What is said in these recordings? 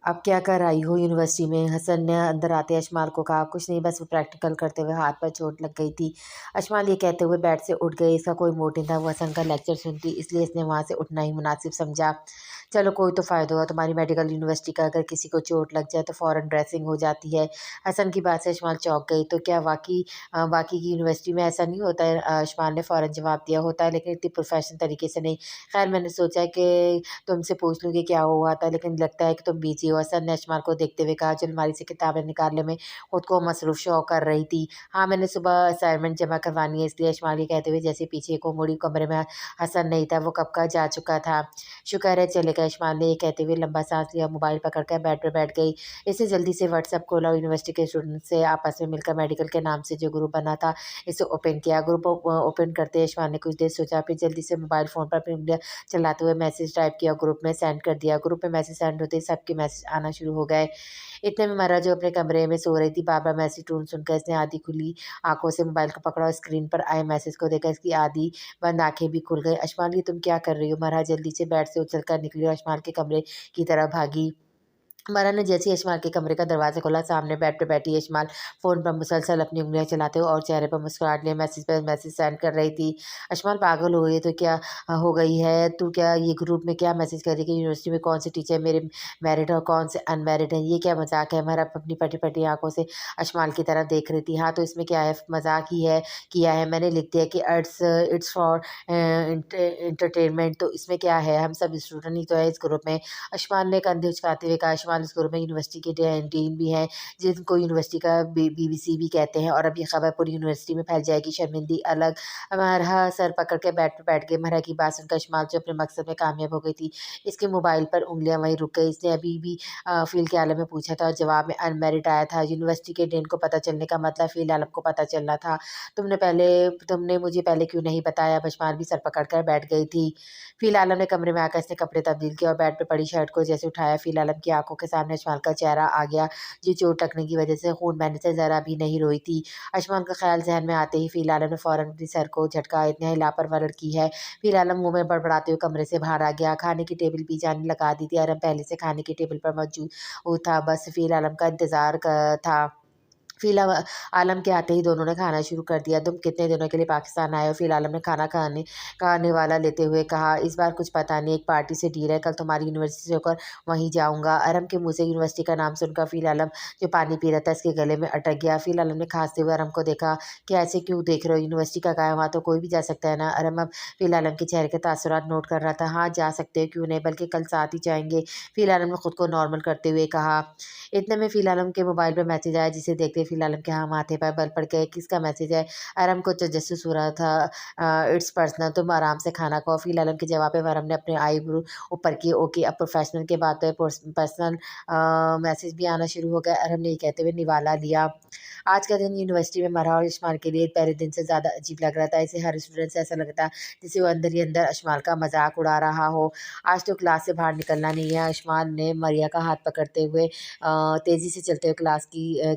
अब क्या कर आई हो यूनिवर्सिटी में? हसन ने अंदर आते अशमाल को कहा। कुछ नहीं, बस वो प्रैक्टिकल करते हुए हाथ पर चोट लग गई थी। अशमाल ये कहते हुए बेड से उठ गई। इसका कोई मोटिव था वो हसन का लेक्चर सुनती, इसलिए इसने वहाँ से उठना ही मुनासिब समझा। चलो कोई तो फ़ायदा हुआ तुम्हारी मेडिकल यूनिवर्सिटी का। अगर किसी को चोट लग जाए तो फ़ौरन ड्रेसिंग हो जाती है। हसन की बात से अशमाल चौंक गई। तो क्या बाकी की यूनिवर्सिटी में ऐसा नहीं होता है? अशमाल ने फ़ौरन जवाब दिया। होता है, लेकिन इतनी प्रोफेशनल तरीके से नहीं। खैर, मैंने सोचा कि तुमसे पूछ लूँ कि क्या हुआ था, लेकिन लगता है कि तुम बिज़ी हो। हसन ने अशमाल को देखते हुए कहा, जो अलमारी से किताबें निकालने में खुद को मसरूफ़ शो कर रही थी। हाँ, मैंने सुबह असाइनमेंट जमा करवानी है, इसलिए। अशमाल ये कहते हुए जैसे पीछे को मुड़ी। कमरे में हसन नहीं था, वो कब का जा चुका था। शुक्र है चले गए, अशमाल ने ये कहते हुए लंबा सांस लिया। मोबाइल पकड़कर बेड पर बैठ गई। इसे जल्दी से व्हाट्सएप खोला और यूनिवर्सिटी के स्टूडेंट से आपस में मिलकर मेडिकल के नाम से जो ग्रुप बना था इसे ओपन किया। ग्रुप ओपन करते अशमाल ने कुछ देर सोचा, फिर जल्दी से मोबाइल फ़ोन पर अपनी उंगलियां चलाते हुए मैसेज टाइप किया, ग्रुप में सेंड कर दिया। ग्रुप में मैसेज सेंड होते ही सबके मैसेज आना शुरू हो गए। इतने में मरा जो अपने कमरे में सो रही थी, बार-बार मैसेज टोन सुनकर इसने आधी खुली आँखों से मोबाइल को पकड़ा और स्क्रीन पर आए मैसेज को देखकर इसकी आधी बंद आँखें भी खुल गई। अशमाल, ये तुम क्या कर रही हो? मरा जल्दी से बेड से उछलकर निकली और अशमाल के कमरे की तरफ भागी। मरा ने जैसे ही अशमाल के कमरे का दरवाज़ा खोला, सामने बेड पे बैठी अशमाल फ़ोन पर मुसलसल अपनी उँगलियाँ चलाते हुए और चेहरे पर मुस्कुराहट लिए मैसेज पे मैसेज सेंड कर रही थी। अशमाल, पागल हो गई है तो क्या हो गई है? तू क्या ये ग्रुप में क्या मैसेज कर रही है कि यूनिवर्सिटी में कौन सी टीचर मेरे मैरिड और कौन से अनमैरिड हैं? ये क्या मज़ाक है? मरा अपनी फटी-फटी आँखों से अशमाल की तरफ देख रही थी। हाँ, तो इसमें क्या है? मज़ाक ही है किया है मैंने। लिख दिया कि इट्स फॉर एंटरटेनमेंट, तो इसमें क्या है? हम सब स्टूडेंट ही तो है इस ग्रुप में। अशमाल ने कंधे उचकाते हुए कहा। अशमाल, इस ग्रुप में यूनिवर्सिटी के डीन भी हैं, जिनको यूनिवर्सिटी का बीबीसी भी कहते हैं, और अब ये खबर पूरी यूनिवर्सिटी में फैल जाएगी। शर्मिंदी अलग। मरहा सर पकड़ के बेड पे बैठ गई। मरहा की बात सुनकर अशमाल, जो अपने मकसद में कामयाब हो गई थी, इसके मोबाइल पर उंगलियां वहीं रुक गई। इसने अभी भी फ़ील के आलम में पूछा था और जवाब में अनमेरिड आया था। यूनिवर्सिटी के डीन को पता चलने का मतलब फ़ील आलम को पता चलना था। तुमने मुझे पहले क्यों नहीं बताया? अब अशमाल भी सर पकड़ कर बैठ गई थी। फ़ील आलम ने कमरे में आकर इसने कपड़े तब्दील किए और बेड पे पड़ी शर्ट को जैसे उठाया। फ़ील आलम की आंखों के सामने अशमाल का चेहरा आ गया, जो चोट लगने की वजह से खून बहने से ज़रा भी नहीं रोई थी। अशमाल का ख्याल जहन में आते ही फ़ील आलम ने फ़ौरन अपने सर को झटका। इतनी लापरवाही लड़की है। फ़ील आलम मुँह में बड़बड़ाते हुए कमरे से बाहर आ गया। खाने की टेबल भी जाने लगा दी थी। अरम पहले से खाने की टेबल पर मौजूद था, बस फ़ील आलम का इंतज़ार था। फ़िल आलम के आते ही दोनों ने खाना शुरू कर दिया। तुम कितने दिनों के लिए पाकिस्तान आए हो? फ़िल आलम ने खाना खाने का निवाला लेते हुए कहा। इस बार कुछ पता नहीं, एक पार्टी से डील है, कल तुम्हारी यूनिवर्सिटी से होकर वहीं जाऊँगा। अरम के मुँह से यूनिवर्सिटी का नाम सुनकर फ़िल आलम जो पानी पी रहा था इसके गले में अटक गया। फ़िल आलम ने खाँसते हुए अरम को देखा कि ऐसे क्यों देख रहे हो? यूनिवर्सिटी का क्या है, वहाँ तो कोई भी जा सकता है ना? अरम अब फ़िल आलम के चेहरे के तासुरात नोट कर रहा था। हाँ, जा सकते हो, क्यों नहीं, बल्कि कल साथ ही जाएँगे। फ़िल आलम ने खुद को नॉर्मल करते हुए कहा। इतने में फ़िल आलम के मोबाइल पर मैसेज आया, जिसे देखते ही फ़िल आलम के माथे पर बल पड़ गए। किसका मैसेज है? अरम को तजस्सुस हो रहा था। इट्स पर्सनल, तुम आराम से खाना खाओ। फ़िल आलम के जवाब पे अरम ने अपने आईब्रो ऊपर किए। ओके, अब प्रोफेशनल के बाद तो पर्सनल मैसेज भी आना शुरू हो गया। अरम ने ये कहते हुए निवाला लिया। आज का दिन यूनिवर्सिटी में मरहा और अशमाल के लिए पहले दिन से ज़्यादा अजीब लग रहा था। इसे हर स्टूडेंट से ऐसा लगता जैसे वो अंदर ही अंदर अशमाल का मजाक उड़ा रहा हो। आज तो क्लास से बाहर निकलना नहीं है। अशमाल ने मरिया का हाथ पकड़ते हुए तेज़ी से चलते हुए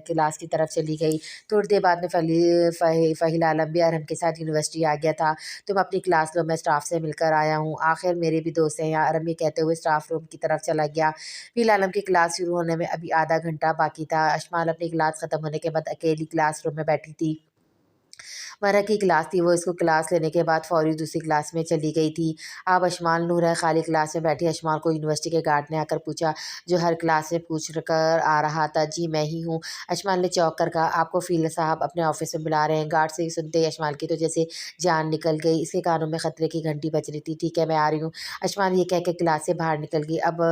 क्लास की तरफ चली गई। थोड़ी देर बाद में फ़हील आलम भी अरहम के साथ यूनिवर्सिटी आ गया था। तुम अपनी क्लास लो, मैं स्टाफ से मिलकर आया हूँ। आखिर मेरे भी दोस्त हैं यहाँ, अरहम ये कहते हुए स्टाफ रूम की तरफ चला गया। फ़िल आलम की क्लास शुरू होने में अभी आधा घंटा बाकी था। अशमाल अपनी क्लास ख़त्म होने के बाद अकेली क्लासरूम में बैठी थी। मरह की क्लास थी, वो इसको क्लास लेने के बाद फ़ौरी दूसरी क्लास में चली गई थी। अब अशमाल नूर है खाली क्लास में बैठी। अशमाल को यूनिवर्सिटी के गार्ड ने आकर पूछा, जो हर क्लास में पूछ कर आ रहा था। जी मैं ही हूँ। अशमाल ने चौंक कर कहा, आपको फ़ील साहब अपने ऑफिस में बुला रहे हैं। गार्ड से ही सुनते ही अशमाल की तो जैसे जान निकल गई। इसके कानों में खतरे की घंटी बज रही थी। ठीक है, मैं आ रही हूँ। अशमाल ये कह के क्लास से बाहर निकल गई। अब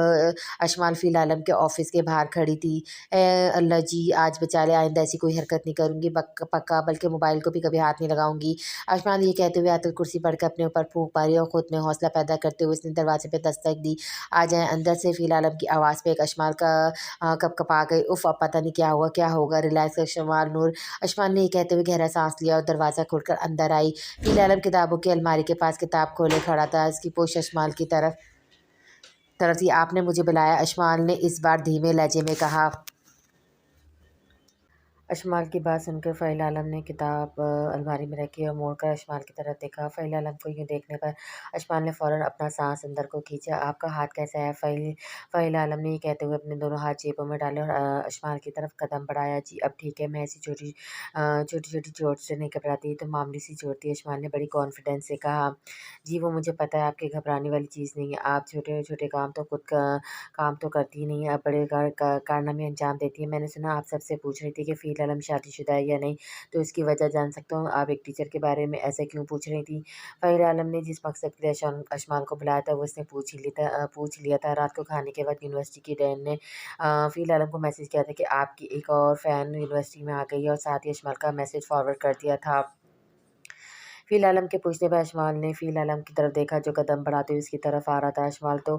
अशमाल फ़िल आलम के ऑफिस के बाहर खड़ी थी। अल्लाह जी, आज बचा ले, आइंदा ऐसी कोई हरकत नहीं करूँगी पक्का, बल्कि मोबाइल को भी कभी हाथ नहीं लगाऊंगी। अशमाल ये कहते हुए आयतुल कुर्सी पढ़कर अपने ऊपर फूंक मारी और खुद में हौसला पैदा करते हुए उसने दरवाजे पे दस्तक दी। आ जाए अंदर से। फ़िल आलम की आवाज़ पे एक अशमाल का कपकपा गई। उफ, अब पता नहीं क्या हुआ, क्या होगा, रिलैक्स कर शमाल नूर। अशमाल ने ये कहते हुए गहरा सांस लिया और दरवाज़ा खोलकर अंदर आई। फ़िल आलम किताबों की अलमारी के पास किताब खोले खड़ा था। इसकी पोश अशमाल की तरफ थी। आपने मुझे बुलाया? अशमाल ने इस बार धीमे लहजे में कहा। अशमाल की बात सुनकर फ़हील आलम ने किताब अलमारी में रखी और मोड़कर अशमाल की तरफ देखा। फ़हील आलम को यूँ देखने पर अशमाल ने फ़ौरन अपना साँस अंदर को खींचा। आपका हाथ कैसा है? फ़हील आलम ने ये कहते हुए अपने दोनों हाथ जेबों में डाले और अशमाल की तरफ कदम बढ़ाया। जी, अब ठीक है, मैं ऐसी छोटी-छोटी चोट से नहीं घबराती, ये तो मामूली सी चोट थी, अशमाल ने बड़ी कॉन्फिडेंस से कहा। जी, वो मुझे पता है आपके घबराने वाली चीज़ नहीं है। आप छोटे-छोटे काम तो करती ही नहीं है, अब बड़े कारनामे अंजाम देती है। मैंने सुना आप सबसे पूछ रही थी कि फ़ील आलम शादीशुदा है या नहीं, तो इसकी वजह जान सकता हूँ? आप एक टीचर के बारे में ऐसे क्यों पूछ रही थी? फ़हील आलम ने जिस मकसद के लिए अशमाल को बुलाया था, वो उसने पूछ लिया था। रात को खाने के वक़्त यूनिवर्सिटी की डीन ने फ़ील आलम को मैसेज किया था कि आपकी एक और फ़ैन यूनिवर्सिटी में आ गई है और साथ ही अशमाल का मैसेज फ़ॉरवर्ड कर दिया था। फ़ील आलम के पूछने पर अशमाल ने फ़ील आलम की तरफ देखा जो कदम बढ़ाते हुए उसकी तरफ आ रहा था। अशमाल तो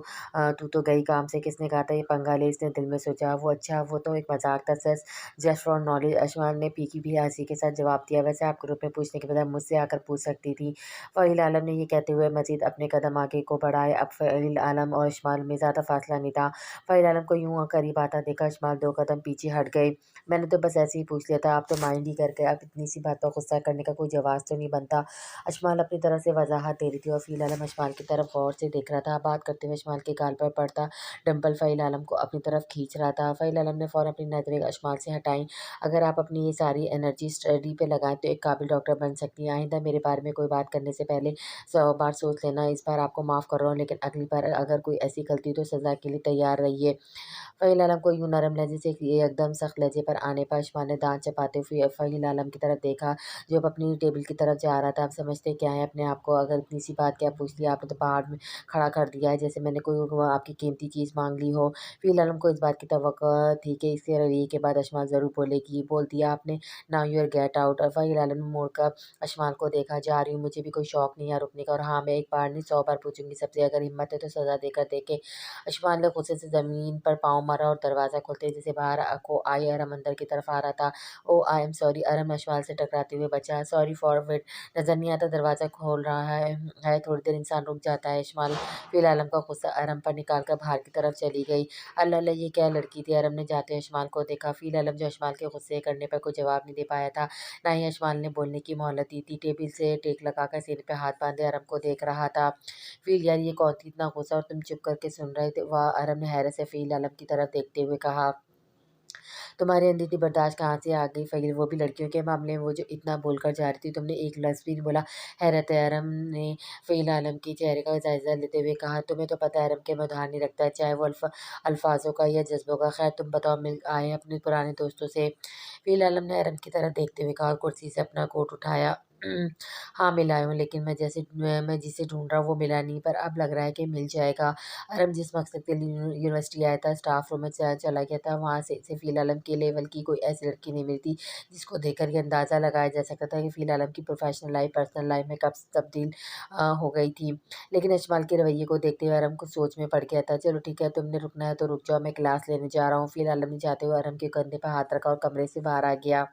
तू तो गई काम से, किसने कहा था ये पंगा ले? इसने दिल में सोचा। वो अच्छा, वो तो एक मज़ाक था सर, जस्ट फॉर नॉलेज। अशमाल ने फीकी भी हँसी के साथ जवाब दिया। वैसे आप ग्रुप में पूछने के बजाय मुझसे आकर पूछ सकती थी। फ़हील आलम ने ये कहते हुए मज़ीद अपने कदम आगे को बढ़ाए। अब फ़हील आलम और अशमाल में ज़्यादा फ़ासला नहीं था। फ़हील आलम को यूँ करीब आता देखा अशमाल 2 कदम पीछे हट गए। मैंने तो बस ऐसे ही पूछ लिया था, आप तो माइंड ही कर गए। अब इतनी सी बात पर गुस्सा करने का कोई जवाब तो नहीं बनता। अशमाल अपनी तरफ से वज़ाहत दे रही थी और फ़ील आलम अशमाल की तरफ गौर से देख रहा था। बात करते हुए अशमाल के गाल पर पड़ता डिंपल फ़हील आलम को अपनी तरफ खींच रहा था। फ़हील आलम ने फ़ौरन अपनी नज़रें अशमाल से हटाईं। अगर आप अपनी ये सारी एनर्जी स्टडी पे लगाएँ तो एक काबिल डॉक्टर बन सकती हैं। आइंदा मेरे बारे में कोई बात करने से पहले 100 बार सोच लेना। इस बार आपको माफ़ कर रहा हूँ, लेकिन अगली बार अगर कोई ऐसी गलती हुई तो सज़ा के लिए तैयार रहिए। फ़हील आलम को यूँ नरम लहज़े से एकदम सख्त लहज़े पर आने पर अशमाल ने दाँत चबाते हुए फ़हील आलम की तरफ देखा, जो अब अपनी टेबल की तरफ जा रहा था। आप समझते क्या हैं अपने आप को? अगर इतनी सी बात क्या पूछ लिया आपने तो पहाड़ में खड़ा कर दिया है, जैसे मैंने कोई वो आपकी कीमती चीज़ माँग ली हो। फ़ील आलम को इस बात की तवक्को थी कि इसके रवैये के बाद अशमाल ज़रूर बोलेगी। बोल दिया आपने, now you are get out. और फ़हील आलम ने मुड़कर अशमाल को देखा, जा रही हूँ, मुझे भी कोई शौक नहीं है रुकने का, और हाँ, मैं एक बार नहीं 100 बार पूछूँगी सबसे, अगर हिम्मत है तो सज़ा देकर देखें। अशमान ने गुस्से से ज़मीन पर पाँव मारा और दरवाज़ा खोलते ही जैसे बाहर को आई अरम अंदर की तरफ आ रहा था। ओह! I am sorry. अरम अशमाल से टकराते हुए बचा। Sorry for wait. नज़र नहीं आता दरवाज़ा खोल रहा है। थोड़ी देर इंसान रुक जाता है। अशमाल फिर आलम का गुस्सा अरम पर निकाल कर बाहर की तरफ चली गई। अल्लाह अल्लाह ये क्या लड़की थी? अरम ने जाते हुए अशमाल को देखा। फ़ील आलम जो अशमाल के गुस्से करने पर कोई जवाब नहीं दे पाया था, ना ही अशमाल ने बोलने की मोहलत दी थी। टेबल से टेक लगाकर सीने पे हाथ बाँधे अरम को देख रहा था। फ़ील यार ये कौन थी इतना गुस्सा और तुम चुप करके सुन रहे थे? वाह! अरब ने हैरत से फ़ील आलम की तरफ देखते हुए कहा। तुम्हारे अंदर इतनी बर्दाश्त कहाँ से आ गई फ़हील? वो भी लड़कियों के मामले में वो जो इतना बोलकर जा रही थी, तुमने एक लफ्ज़ भी नहीं बोला। हैरत है अरम ने फ़हील आलम के चेहरे का जायज़ा लेते हुए कहा। तुम्हें तो पता है अरम के में उधार नहीं रखता है, चाहे वो अल्फ़ाज़ों का या जज़्बों का। ख़ैर तुम बताओ, मिल आए हैं अपने पुराने दोस्तों से? फ़हील आलम ने अरम की तरफ देखते हुए कहा और कुर्सी से अपना कोट उठाया। हाँ, मिला हूँ, लेकिन मैं जिसे ढूँढ रहा हूँ वो मिला नहीं, पर अब लग रहा है कि मिल जाएगा। अरम जिस मकसद के लिए यूनिवर्सिटी आया था, स्टाफ रूम में चला गया था, वहाँ से इसे फ़ील आलम के लेवल की कोई ऐसी लड़की नहीं मिलती, जिसको देखकर ये अंदाज़ा लगाया जा सकता था कि फ़ील आलम की प्रोफ़ेशनल लाइफ़ पर्सनल लाइफ़ में कब तब्दील हो गई थी। लेकिन अजमल के रवैये को देखते हुए अरम कुछ सोच में पड़ गया था। चलो ठीक है, तुमने रुकना है तो रुक जाओ, मैं क्लास लेने जा रहा हूँ। फ़ील आलम ने जाते हुए अरम के कंधे पर हाथ रखा और कमरे से बाहर आ गया।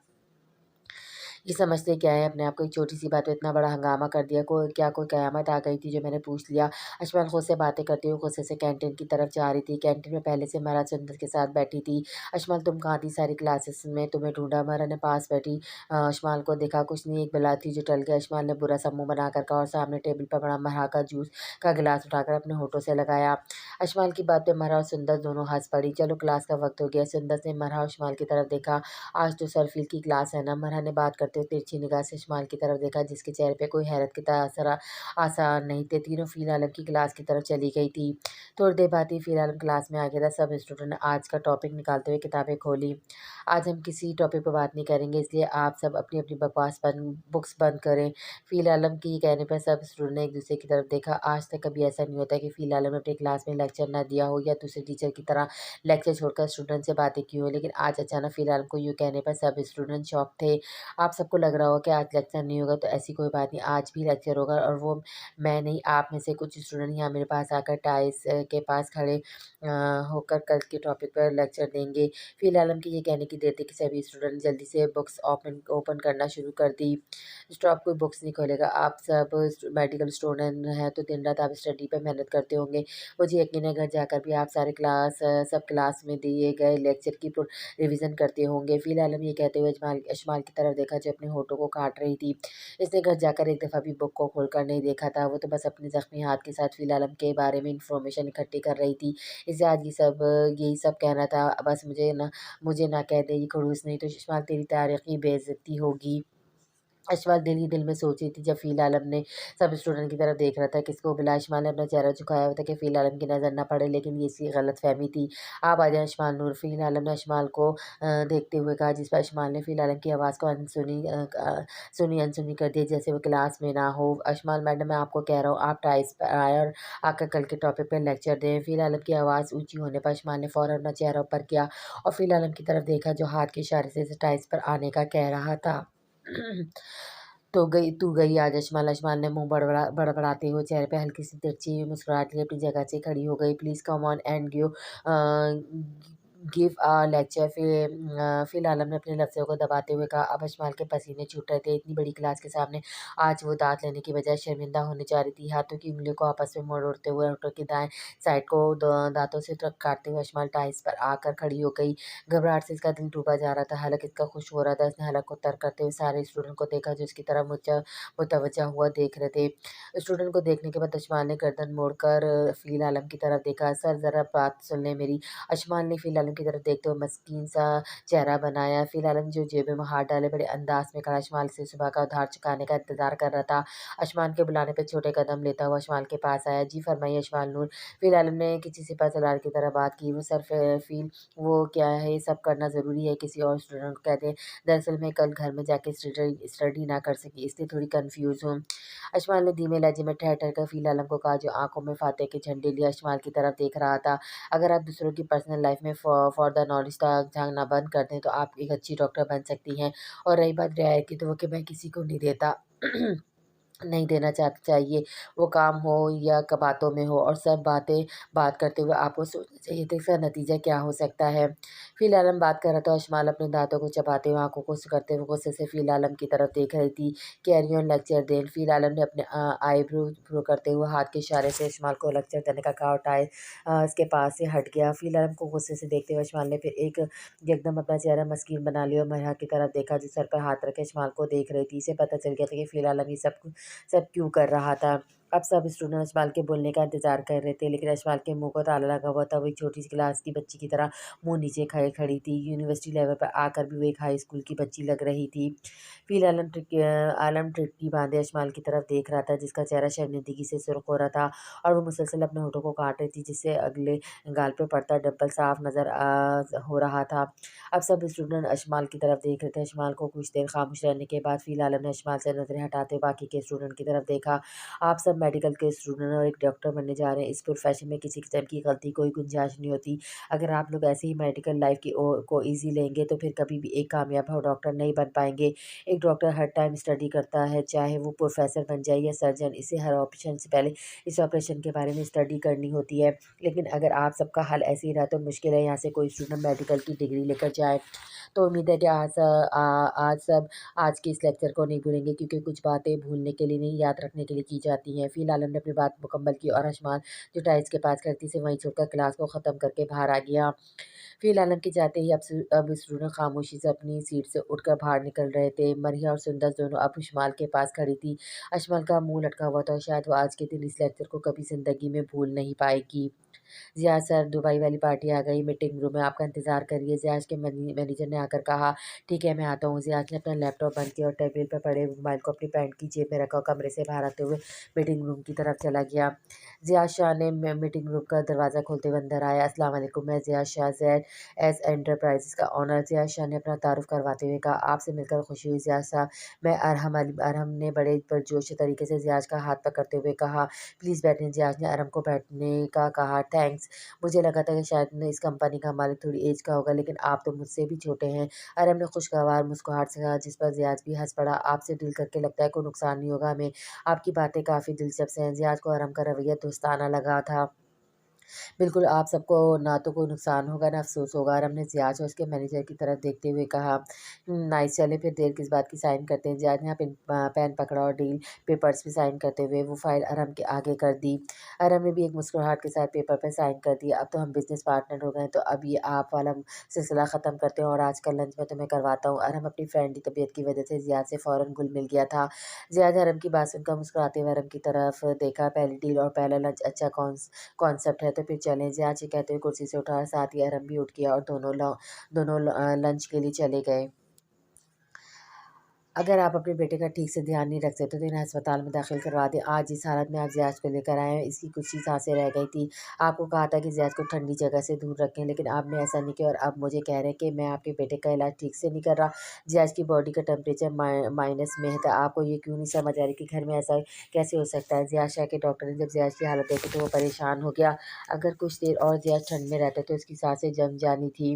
ये समझते क्या है अपने आप को, एक छोटी-सी बात पे इतना बड़ा हंगामा कर दिया, क्या कोई कयामत आ गई थी जो मैंने पूछ लिया। अशफ़ाक़ खुद से बातें करते हुए गुस्से से कैंटीन की तरफ जा रही थी। कैंटीन में पहले से मरा सुंदर के साथ बैठी थी। अशमल तुम कहाँ थी? सारी क्लासेस में तुम्हें ढूँढा। मरा ने पास बैठी अशमाल को देखा। कुछ नहीं, एक बला थी जो टल गई। अशमाल ने बुरा सा मुँह बनाकर कहा और सामने टेबल पर पड़ा मरहा का जूस का गिलास उठाकर अपने होठों से लगाया। अशमाल की बात पे मरहा और सुंदर दोनों हँस पड़ी। चलो क्लास का वक़्त हो गया। सुंदर ने मरहा और अशमाल की तरफ देखा। आज तो सरफिल की क्लास है ना? मरहा ने बात करते हुए तिरछी निगाह से इस्माइल की तरफ देखा, जिसके चेहरे पे कोई हैरत के तासरा आसार नहीं थे। तीनों फ़ील आलम की क्लास की तरफ चली गई थी। थोड़ी देर बाद ही फ़ील आलम क्लास में आ गया था। सब स्टूडेंट ने आज का टॉपिक निकालते हुए किताबें खोली। आज हम किसी टॉपिक पे बात नहीं करेंगे, इसलिए आप सब अपनी-अपनी बकवास बुक्स बंद करें। फ़ील आलम के ये कहने पर सब स्टूडेंट ने एक-दूसरे की तरफ देखा। आज तक कभी ऐसा नहीं होता कि फ़ील आलम ने अपनी क्लास में लेक्चर ना दिया हो या दूसरे टीचर की तरह लेक्चर छोड़कर स्टूडेंट से बातें की हों, लेकिन आज अचानक फ़ील आलम को यूँ कहने पर सब स्टूडेंट शॉक थे। आप सब सबको लग रहा होगा कि आज लेक्चर नहीं होगा, तो ऐसी कोई बात नहीं, आज भी लेक्चर होगा। और वो मैं नहीं, आप में से कुछ स्टूडेंट यहाँ मेरे पास आकर टाइल्स के पास खड़े होकर कल के टॉपिक पर लेक्चर देंगे। फ़िलहाल उनकी ये कहने की देर थी कि सभी स्टूडेंट जल्दी से बुक्स ओपन ओपन करना शुरू कर दी। स्टॉप कोई बुक्स नहीं खोलेगा। आप सब मेडिकल स्टूडेंट हैं, तो दिन रात आप स्टडी पे मेहनत करते होंगे। मुझे यकीन है घर जाकर भी आप सारे सब क्लास में दिए गए लेक्चर की रिवीजन करते होंगे। फ़िलहाल हम ये कहते हुए अशमाल की तरफ देखा जो अपने होठों को काट रही थी। इसने घर जाकर एक दफ़ा भी बुक को खोलकर नहीं देखा था। वो तो बस अपने ज़ख्मी हाथ के साथ फ़िलहाल के बारे में इंफॉर्मेशन इकट्ठी कर रही थी। इसे आज यही सब कहना था। बस मुझे ना कह दे ये खड़ूस नहीं तो अशमाल तेरी तारीख़ की बेइज़्ज़ती होगी। अशफाक दिल ही दिल में सोच रही थी जब फ़िल आलम ने सब स्टूडेंट की तरफ देख रहा था। किसको बुला अशमाल ने अपना चेहरा झुकाया हुआ था कि फ़िल आलम की नज़र ना पड़े, लेकिन ये इसकी गलतफ़हमी थी। आप आ जाएँ अशमाल नूर। फ़िल आलम ने अशमाल को देखते हुए कहा, जिस पर अशमाल ने फ़िल आलम की आवाज़ को सुनी अनसुनी कर दिया जैसे वो क्लास में ना हो। अशमाल मैडम मैं आपको कह रहा हूँ आप टाइल्स पर आए और आकर कल के टॉपिक पर लेक्चर दें। फ़िल आलम की आवाज़ ऊँची होने पर अशमाल ने फ़ौरन अपना चेहरा ऊपर किया और फ़िल आलम की तरफ देखा जो हाथ के इशारे से टाइल्स पर आने का कह रहा था। तू गई आज अशमाल। अशमाल ने मुँह बड़बड़ाते हुए चेहरे पे हल्की सी तिरछी मुस्कुराहट लिए अपनी जगह से खड़ी हो गई। Please come on and give a lecture. फिर आलम ने अपने लफ्ज़ों को दबाते हुए कहा। अब अशमाल के पसीने छूट रहे थे। इतनी बड़ी क्लास के सामने आज वो दाँत लेने की बजाय शर्मिंदा होने जा रही थी। हाथों की उंगलियों को आपस में मोड़ते हुए होठों की दाएं साइड को दांतों से काटते हुए अशमाल टाइल्स पर आकर खड़ी हो गई। घबराहट से इसका दिल डूबा जा रहा था, हलक इसका खुश हो रहा था। इसने हलक को तर्क करते हुए सारे स्टूडेंट को देखा जो इसकी तरफ मुतवज्जा हुआ देख रहे थे। स्टूडेंट को देखने के बाद अशमाल ने गर्दन मोड़कर फ़िल आलम की तरफ देखा। सर ज़रा बात सुन लें मेरी। अशमाल ने फ़िल आलम की तरफ देखते हुए मस्कीन सा चेहरा बनाया। फ़िल आलम जो जेब में हाथ डाले बड़े अंदाज में खड़ा अशमाल से सुबह का उधार चुकाने का इंतज़ार कर रहा था। अशमाल के बुलाने पर छोटे कदम लेता हुआ अशमाल के पास आया। जी फरमाइए अशमाल नूर। फ़िल आलम ने किसी सिपह सलार की तरह बात की। वो सर फ़ील वो क्या है ये सब करना ज़रूरी है किसी और स्टूडेंट को कहते हैं। दरअसल मैं कल घर में जाके स्टडी ना कर सकी इसलिए थोड़ी कंफ्यूज हूँ। अशमाल ने धीमे लहजे में ठहर ठहर कर फ़िल आलम को कहा जो आंखों में फातह के झंडे लिए अशमाल की तरफ देख रहा था। अगर आप दूसरों की पर्सनल लाइफ में फॉर द नॉलेज तक झांकना बंद कर दें तो आप एक अच्छी डॉक्टर बन सकती हैं। और रही बात रियायत की तो वो कि मैं किसी को नहीं देता नहीं देना चाहिए, वो काम हो या बातों में हो। और सब बात करते हुए आपको सोचना चाहिए था इसका नतीजा क्या हो सकता है। फ़िल आलम बात कर रहा था। अशमाल अपने दाँतों को चबाते हुए आँखों को करते हुए गुस्से से फ़िल आलम की तरफ देख रही थी। कैरी ऑन लेक्चर दें। फ़िल आलम ने अपने आईब्रो करते हुए हाथ के इशारे से अशमाल को लेक्चर देने का कहा और इसके पास से हट गया। फ़िल आलम को गुस्से से देखते हुए अशमाल ने फिर एकदम अपना चेहरा मस्कीन बना लिया और महिला की तरफ देखा जो सर पर हाथ रखे अशमाल को देख रही थी। इसे पता चल गया था कि फ़िल आलम ये सब क्यों कर रहा था। अब सब स्टूडेंट अशमाल के बोलने का इंतज़ार कर रहे थे, लेकिन अशमाल के मुँह को ताला लगा हुआ था। वो एक छोटी सी क्लास की बच्ची की तरह मुँह नीचे खड़ी थी। यूनिवर्सिटी लेवल पर आकर भी वो एक हाई स्कूल की बच्ची लग रही थी। फिर आलम टिटकी बांधे अशमाल की तरफ देख रहा था जिसका चेहरा शर्मिंदगी से सुर्ख हो रहा था और वो मुसलसल अपने होठों को काट रही थी जिससे अगले गाल पे पड़ता डिंपल साफ नज़र हो रहा था। अब सब स्टूडेंट अशमाल की तरफ देख रहे थे। अशमाल को कुछ देर खामोश रहने के बाद फ़िल आलम ने अशमाल से नज़रें हटाते हुए बाकी के स्टूडेंट की तरफ देखा। आप सब मेडिकल के स्टूडेंट और एक डॉक्टर बनने जा रहे हैं। इस प्रोफेशन में किसी किस्म की गलती कोई गुंजाइश नहीं होती। अगर आप लोग ऐसे ही मेडिकल लाइफ को ईज़ी लेंगे तो फिर कभी भी एक कामयाब डॉक्टर नहीं बन पाएंगे। एक डॉक्टर हर टाइम स्टडी करता है, चाहे वो प्रोफेसर बन जाए या सर्जन। इसे हर ऑपरेशन से पहले इस ऑपरेशन के बारे में स्टडी करनी होती है। लेकिन अगर आप सबका हल ऐसे ही रहा तो मुश्किल है यहाँ से कोई स्टूडेंट मेडिकल की डिग्री लेकर जाए। तो उम्मीद है कि आज सब आज के इस लेक्चर को नहीं भूलेंगे क्योंकि कुछ बातें भूलने के लिए नहीं याद रखने के लिए की जाती हैं। फ़िल आलम ने अपनी बात मुकम्मल की और अशमाल जो टाइल्स के पास खड़ी थी से वहीं छोड़कर क्लास को ख़त्म करके बाहर आ गया। फ़िल आलम के जाते ही अब स्टूडेंट खामोशी से अपनी सीट से उठकर बाहर निकल रहे थे। मरिया और सुंदर दोनों अब अशमाल के पास खड़ी थी। अशमाल का मुँह लटका हुआ था और शायद वो आज के दिन इस लेक्चर को कभी ज़िंदगी में भूल नहीं पाएगी। ज़ियाद सर दुबई वाली पार्टी आ गई, मीटिंग रूम में आपका इंतज़ार करिए। ज़ियाद के मैनेजर ने आकर कहा, ठीक है मैं आता हूँ। ज़ियाद ने अपना लैपटॉप बंद किया और टेबल पर पड़े मोबाइल को अपनी पैंट की जेब में रखा और कमरे से बाहर आते हुए मीटिंग रूम की तरफ चला गया। ज़ियाद शाह ने मीटिंग रूम का दरवाज़ा खोलते हुए अंदर आया। अस्सलाम वालेकुम, मैं ज़ियाद शाह ज़ैद एस एंटरप्राइजेस का ऑनर ज़ियाद शाह ने अपना तारुफ करवाते हुए कहा, आपसे मिलकर खुशी हुई ज़ियाद साहब। मैं अरहम ने बड़े पुरजोश तरीके से ज़ियाद का हाथ पकड़ते हुए कहा, प्लीज़ बैठें। ज़ियाद ने अरहम को बैठने का कहा, थैंक्स। मुझे लगा था कि शायद इस कंपनी का मालिक थोड़ी एज का होगा, लेकिन आप तो मुझसे भी छोटे हैं। अरहम ने खुशगवार मुस्कुराहट से कहा, जिस पर ज़ियाद भी हंस पड़ा। आपसे डील करके लगता है कोई नुकसान नहीं होगा हमें। आपकी बातें काफ़ी दिलचस्प हैं। ज़ियाद को अरहम का रवैया दोस्ताना लगा था। बिल्कुल, आप सबको ना तो कोई नुकसान होगा, ना अफ़सोस होगा। और हमने ज़ियाद और उसके मैनेजर की तरफ देखते हुए कहा, नाइस, चलिए फिर देर किस बात की, साइन करते हैं। ज़ियाद ने यहाँ पेन पकड़ा और डील पेपर्स पे साइन करते हुए वो फ़ाइल अरहम के आगे कर दी। अरहम ने भी एक मुस्कुराहट के साथ पेपर पे साइन कर दिया। अब तो हम बिज़नेस पार्टनर हो गए हैं, तो अब ये आप वाला सिलसिला ख़त्म करते हैं और आज का लंच मैं तुम्हें करवाता हूँ। अरहम अपनी फ्रेंडली तबीयत की वजह से ज़ियाद से फ़ौरन घुल-मिल गया था। ज़ियाद अरहम की बात सुनकर मुस्कुराते हुए अरहम की तरफ देखा। पहली डील और पहला लंच अच्छा कॉन्सेप्ट है, तो फिर चलें। ज़ियाद जी कहते हुए कुर्सी से उठा और साथ ही अरहम भी उठ गया और दोनों लंच के लिए चले गए। अगर आप अपने बेटे का ठीक से ध्यान नहीं रख सकते तो इन्हें अस्पताल में दाखिल करवा दें। आज इस हालत में आप ज़ियाद को लेकर आए हैं। इसकी कुछ ही सांसें रह गई थी। आपको कहा था कि ज़ियाद को ठंडी जगह से दूर रखें, लेकिन आपने ऐसा नहीं किया और अब मुझे कह रहे हैं कि मैं आपके बेटे का इलाज ठीक से नहीं कर रहा। ज़ियाद की बॉडी का टेम्परेचर माइनस में है, तो आपको ये क्यों नहीं समझ आ रही कि घर में ऐसा कैसे हो सकता है। ज़ियाद शाह के डॉक्टर ने जब ज़ियाद की हालत देखी तो वो परेशान हो गया। अगर कुछ देर और ज़ियाद ठंड में रहता तो उसकी सांसें जम जानी थी।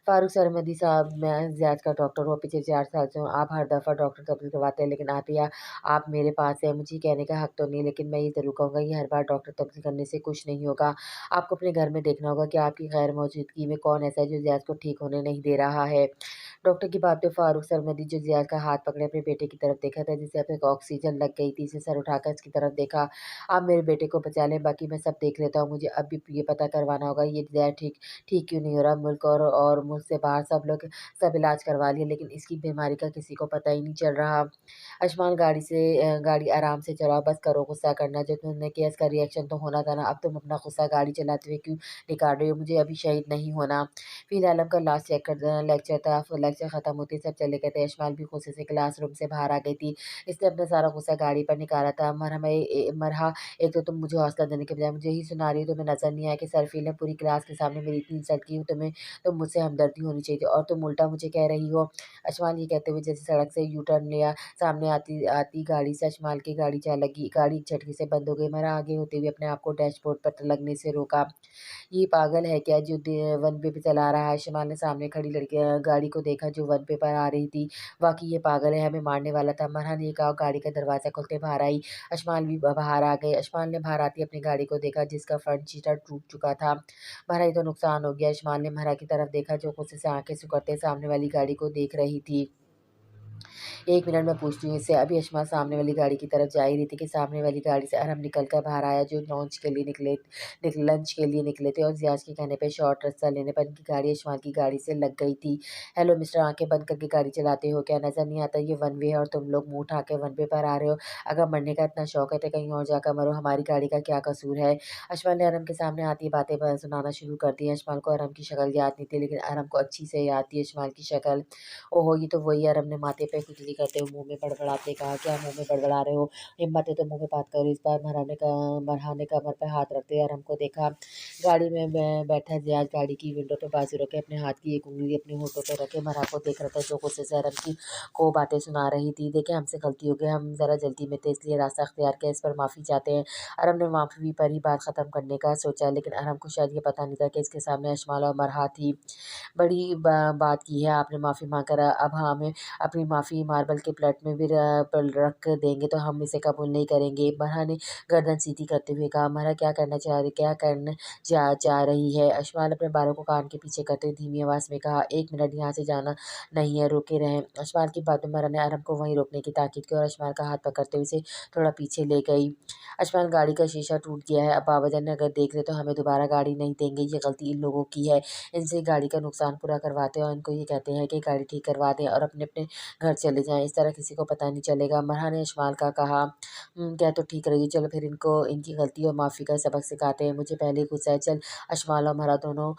फ़ारूक सरमदी साहब, मैं ज़ियाद का डॉक्टर हूँ, पिछले 4 साल से हूँ। आप हर दफ़ा डॉक्टर तब्दील करवाते हैं, लेकिन आतिया आप मेरे पास हैं। मुझे कहने का हक तो नहीं, लेकिन मैं ये ज़रूर कहूँगा कि हर बार डॉक्टर तब्दील करने से कुछ नहीं होगा। आपको अपने घर में देखना होगा कि आपकी गैर मौजूदगी में कौन ऐसा है जो ज़ियाद को ठीक होने नहीं दे रहा है। डॉक्टर की बात पे फ़ारूक सरमदी जो ज़ियाद का हाथ पकड़े अपने बेटे की तरफ देखा था, जिसे अब तक ऑक्सीजन लग गई थी, इसे सर उठाकर इसकी तरफ देखा। आप मेरे बेटे को बचा लें, बाकी मैं सब देख लेता हूँ। मुझे अब भी ये पता करवाना होगा ये ज़ियाद ठीक ठीक क्यों नहीं हो रहा। मुल्क और मुल्क से बाहर सब इलाज करवा लिए, लेकिन इसकी बीमारी का किसी को पता ही नहीं चल रहा। आयुष्मान गाड़ी आराम से चलाओ, बस करो गुस्सा करना। जो तुमने किया इसका रिएक्शन तो होना था ना। अब तुम अपना गुस्सा गाड़ी चलाते हुए क्यों निकाल रहे हो। मुझे अभी शहीद नहीं होना। फ़िलहाल का लास्ट लेक्चर था। लेक्चर ख़त्म होते ही सब चले गए थे। यशमाल भी गुस्से से क्लासरूम से बाहर आ गई थी। इसने अपना सारा गुस्सा गाड़ी पर निकाला था। मरहा, एक तो तुम मुझे हौसला देने के बजाय मुझे ही सुना रही हो। तुम्हें नज़र नहीं आया कि सरफ़ील ने पूरी क्लास के सामने मेरी इतनी इंसल्ट की। तो मुझसे हमदर्दी होनी चाहिए थी और तुम उल्टा मुझे कह रही हो। अशमाल ये कहते हुए जैसे सड़क से यू टर्न लिया, सामने आती आती गाड़ी से अशमाल की गाड़ी जा लगी। गाड़ी एक झटके से बंद हो गई। मरा आगे होते हुए अपने आप को डैशबोर्ड पर लगने से रोका। ये पागल है क्या जो वन वे पे चला रहा है। शमाल ने सामने खड़ी लड़की गाड़ी को देखा जो वन पे पर आ रही थी। वाकई ये पागल है, हमें मारने वाला था। मरहा ने कहा, गाड़ी का दरवाज़ा खुलते बाहर आई। अशमाल भी बाहर आ गए। अशमाल ने बाहर आती अपनी गाड़ी को देखा जिसका फ्रंट शीशा टूट चुका था। मरहा ये तो नुकसान हो गया। अशमाल ने मरहा की तरफ देखा जो गुस्से से आंखें सिकुड़ते सामने वाली गाड़ी को देख रही थी। 1 मिनट में पूछती हूँ इससे। अभी अशमा सामने वाली गाड़ी की तरफ जा ही रही थी कि सामने वाली गाड़ी से अरहम निकल कर बाहर आया जो लंच के लिए निकले थे और ज़ियाद के कहने पे शॉर्ट रास्ता लेने पर इनकी गाड़ी अशमा की गाड़ी से लग गई थी। हेलो मिस्टर, आंखें बंद करके गाड़ी चलाते हो क्या? नज़र नहीं आता ये वन वे है और तुम लोग मुँह उठा के वन वे पर आ रहे हो? अगर मरने का इतना शौक है तो कहीं और जाकर मरो, हमारी गाड़ी का क्या कसूर है? अशमा ने अरहम के सामने आती बातें सुनाना शुरू कर दी। अशमाल को अरहम की शक्ल याद नहीं थी, लेकिन अरहम को अच्छी से याद थी अशमाल की शक्ल। ओहो! ये तो वही है। अरब ने माथे पे खुजली करते हुए मुँह में बड़बड़ाते कहा, क्या मुँह में बड़बड़ा रहे हो? हिम्मत है तो मुँह में बात करो। इस बार मरहा ने कमर पे हाथ रखते हुए अरब को देखा। गाड़ी में बैठा ज़ियाद गाड़ी की विंडो पे बाजू रखे अपने हाथ की एक उँगली अपने होठों पे रखे मरहा को देख रहा था जो गुस्से से अरब को बातें सुना रही थी। देखें, हमसे गलती हो गई, हम ज़रा जल्दी में थे इसलिए रास्ता अख्तियार किया, इस पर माफ़ी चाहते हैं। अरब ने माफ़ी पर ही बात ख़त्म करने का सोचा, लेकिन अरब को शायद ये पता नहीं था कि इसके सामने अशमाल और मरहा थी। बड़ी बात की है आपने, माफ़ी माँग कर अब हमें अपनी माफ़ी मार्बल के प्लेट में भी रख देंगे तो हम इसे कबूल नहीं करेंगे। मरहा ने गर्दन सीधी करते हुए कहा, मरहा क्या करने जा रही है? अशमाल अपने बालों को कान के पीछे करते हुए धीमी आवाज़ में कहा, 1 मिनट, यहाँ से जाना नहीं है, रुके रहें। अशमाल की बात में मरहा ने अरब को वहीं रोकने की ताकीद की और अशमाल का हाथ पकड़ते हुए उसे थोड़ा पीछे ले गई। अशमाल, गाड़ी का शीशा टूट गया है, अब बाबा जान अगर देख ले तो हमें दोबारा गाड़ी नहीं देंगे, ये गलती इन लोगों की है। इनसे गाड़ी का नुकसान पूरा करवाते हैं और इनको ये कहते हैं कि गाड़ी ठीक करवा दें और अपने-अपने घर चले जाएँ, इस तरह किसी को पता नहीं चलेगा। मरहा ने इस्माइल का कहा, कह तो ठीक रही है, चलो फिर इनको इनकी गलती और माफ़ी का सबक सिखाते हैं, मुझे पहले ही गुस्सा है। चल। अशमाल और मरहा दोनों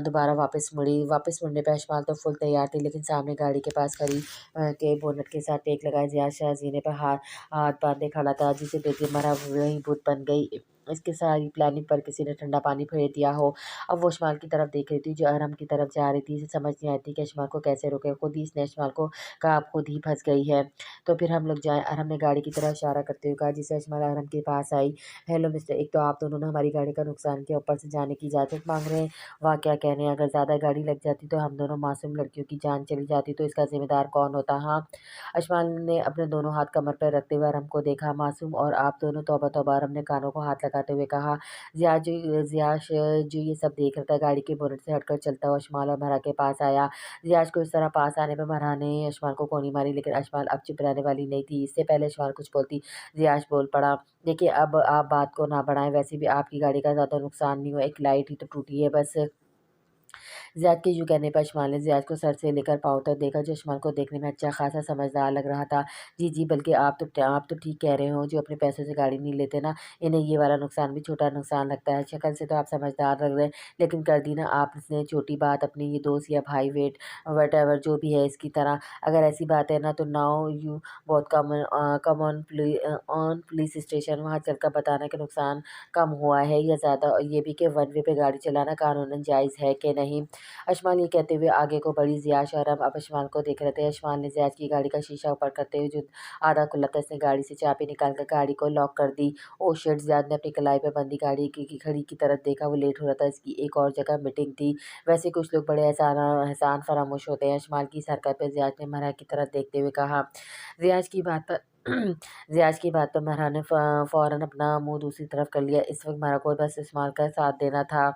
दोबारा वापस मुड़ने पे अशमाल तो फुल तैयार थी, लेकिन सामने गाड़ी के पास खड़ी के बोनट के साथ टेक लगाए ज़ियाद शाह जीने पर हाथ हाथ बांधे खड़ा था, जिसे देख के मरहा वहीं बुत बन गई। इसकी सारी प्लानिंग पर किसी ने ठंडा पानी फेर दिया हो। अब वो अशमाल की तरफ देख रही थी जो अरहम की तरफ जा रही थी। इसे समझ नहीं आती कि अशमाल को कैसे रोके। खुद ही इसने अशमाल को कहा आप खुद ही फँस गई है, तो फिर हम लोग जाएँ। अरहम ने गाड़ी की तरफ इशारा करते हुए कहा, जिससे अशमाल अरहम के पास आई। हेलो मिस्टर, एक तो आप दोनों ने हमारी गाड़ी का नुकसान किया, ऊपर से जाने की इजाज़त माँग रहे हैं। वाह क्या कहने हैं, अगर ज़्यादा गाड़ी लग जाती तो हम दोनों मासूम लड़कियों की जान चली जाती तो इसका ज़िम्मेदार कौन होता? हाँ। अशमाल ने अपने दोनों हाथ कमर पर रखते हुए अरहम को देखा। मासूम और आप दोनों, तौबा तौबा। अरहम ने कानों को हाथ लगाते हुए कहा। ज़ियाश जो ये सब देख रहा था, गाड़ी के बोनट से हटकर चलता हुआ अशमाल और महरा के पास आया। ज़ियाश को इस तरह पास आने पे महरा ने अशमाल को गोली मारी, लेकिन अशमाल अब चुप रहने वाली नहीं थी। इससे पहले अशमाल कुछ बोलती, ज़ियाश बोल पड़ा, देखिए अब आप बात को ना बढ़ाएँ, वैसे भी आपकी गाड़ी का ज़्यादा नुकसान नहीं हुआ, एक लाइट ही तो टूटी है बस। ज़ियाद के यूँ कहने पर अशमाल ने ज़ियाद को सर से लेकर पाँव तक देखा, जो अशमाल को देखने में अच्छा खासा समझदार लग रहा था। जी, जी, बल्कि आप तो ठीक कह रहे हो, जो अपने पैसों से गाड़ी नहीं लेते ना, इन्हें ये वाला नुकसान भी छोटा नुकसान लगता है। शक्ल से तो आप समझदार लग रहे हैं, लेकिन कर दी ना आपने छोटी बात अपने ये दोस्त या भाई व्हाटएवर जो भी है इसकी तरह। अगर ऐसी बात है ना तो नाउ यू बहुत कम ऑन पुलिस स्टेशन, वहाँ चलकर बताना कि नुकसान कम हुआ है या ज़्यादा, और ये भी कि वन वे पे गाड़ी चलाना कानूनन जायज़ है कि नहीं। अशमाल ये कहते हुए आगे को बढ़ी। ज़ियाश और अब अशमाल को देख रहे थे। अशमाल ने ज़ियाश की गाड़ी का शीशा ऊपर करते हुए जो आधा खुला था, इसने गाड़ी से चाबी निकाल कर गाड़ी को लॉक कर दी। Oh shit! ज़ियाद ने अपनी कलाई पे बंधी गाड़ी की घड़ी की तरफ देखा। वो लेट हो रहा था, इसकी एक और जगह मीटिंग थी। वैसे कुछ लोग बड़े एहसान फरामोश होते हैं। अशमाल की इस हरकत पे ज़ियाद ने महरा की तरफ देखते हुए कहा। ज़ियाश की बात पर ज़ियाश की बात पर महरा ने फ़ौरन अपना मुँह दूसरी तरफ कर लिया। इस वक़्त महरा को बस अशमाल का साथ देना था।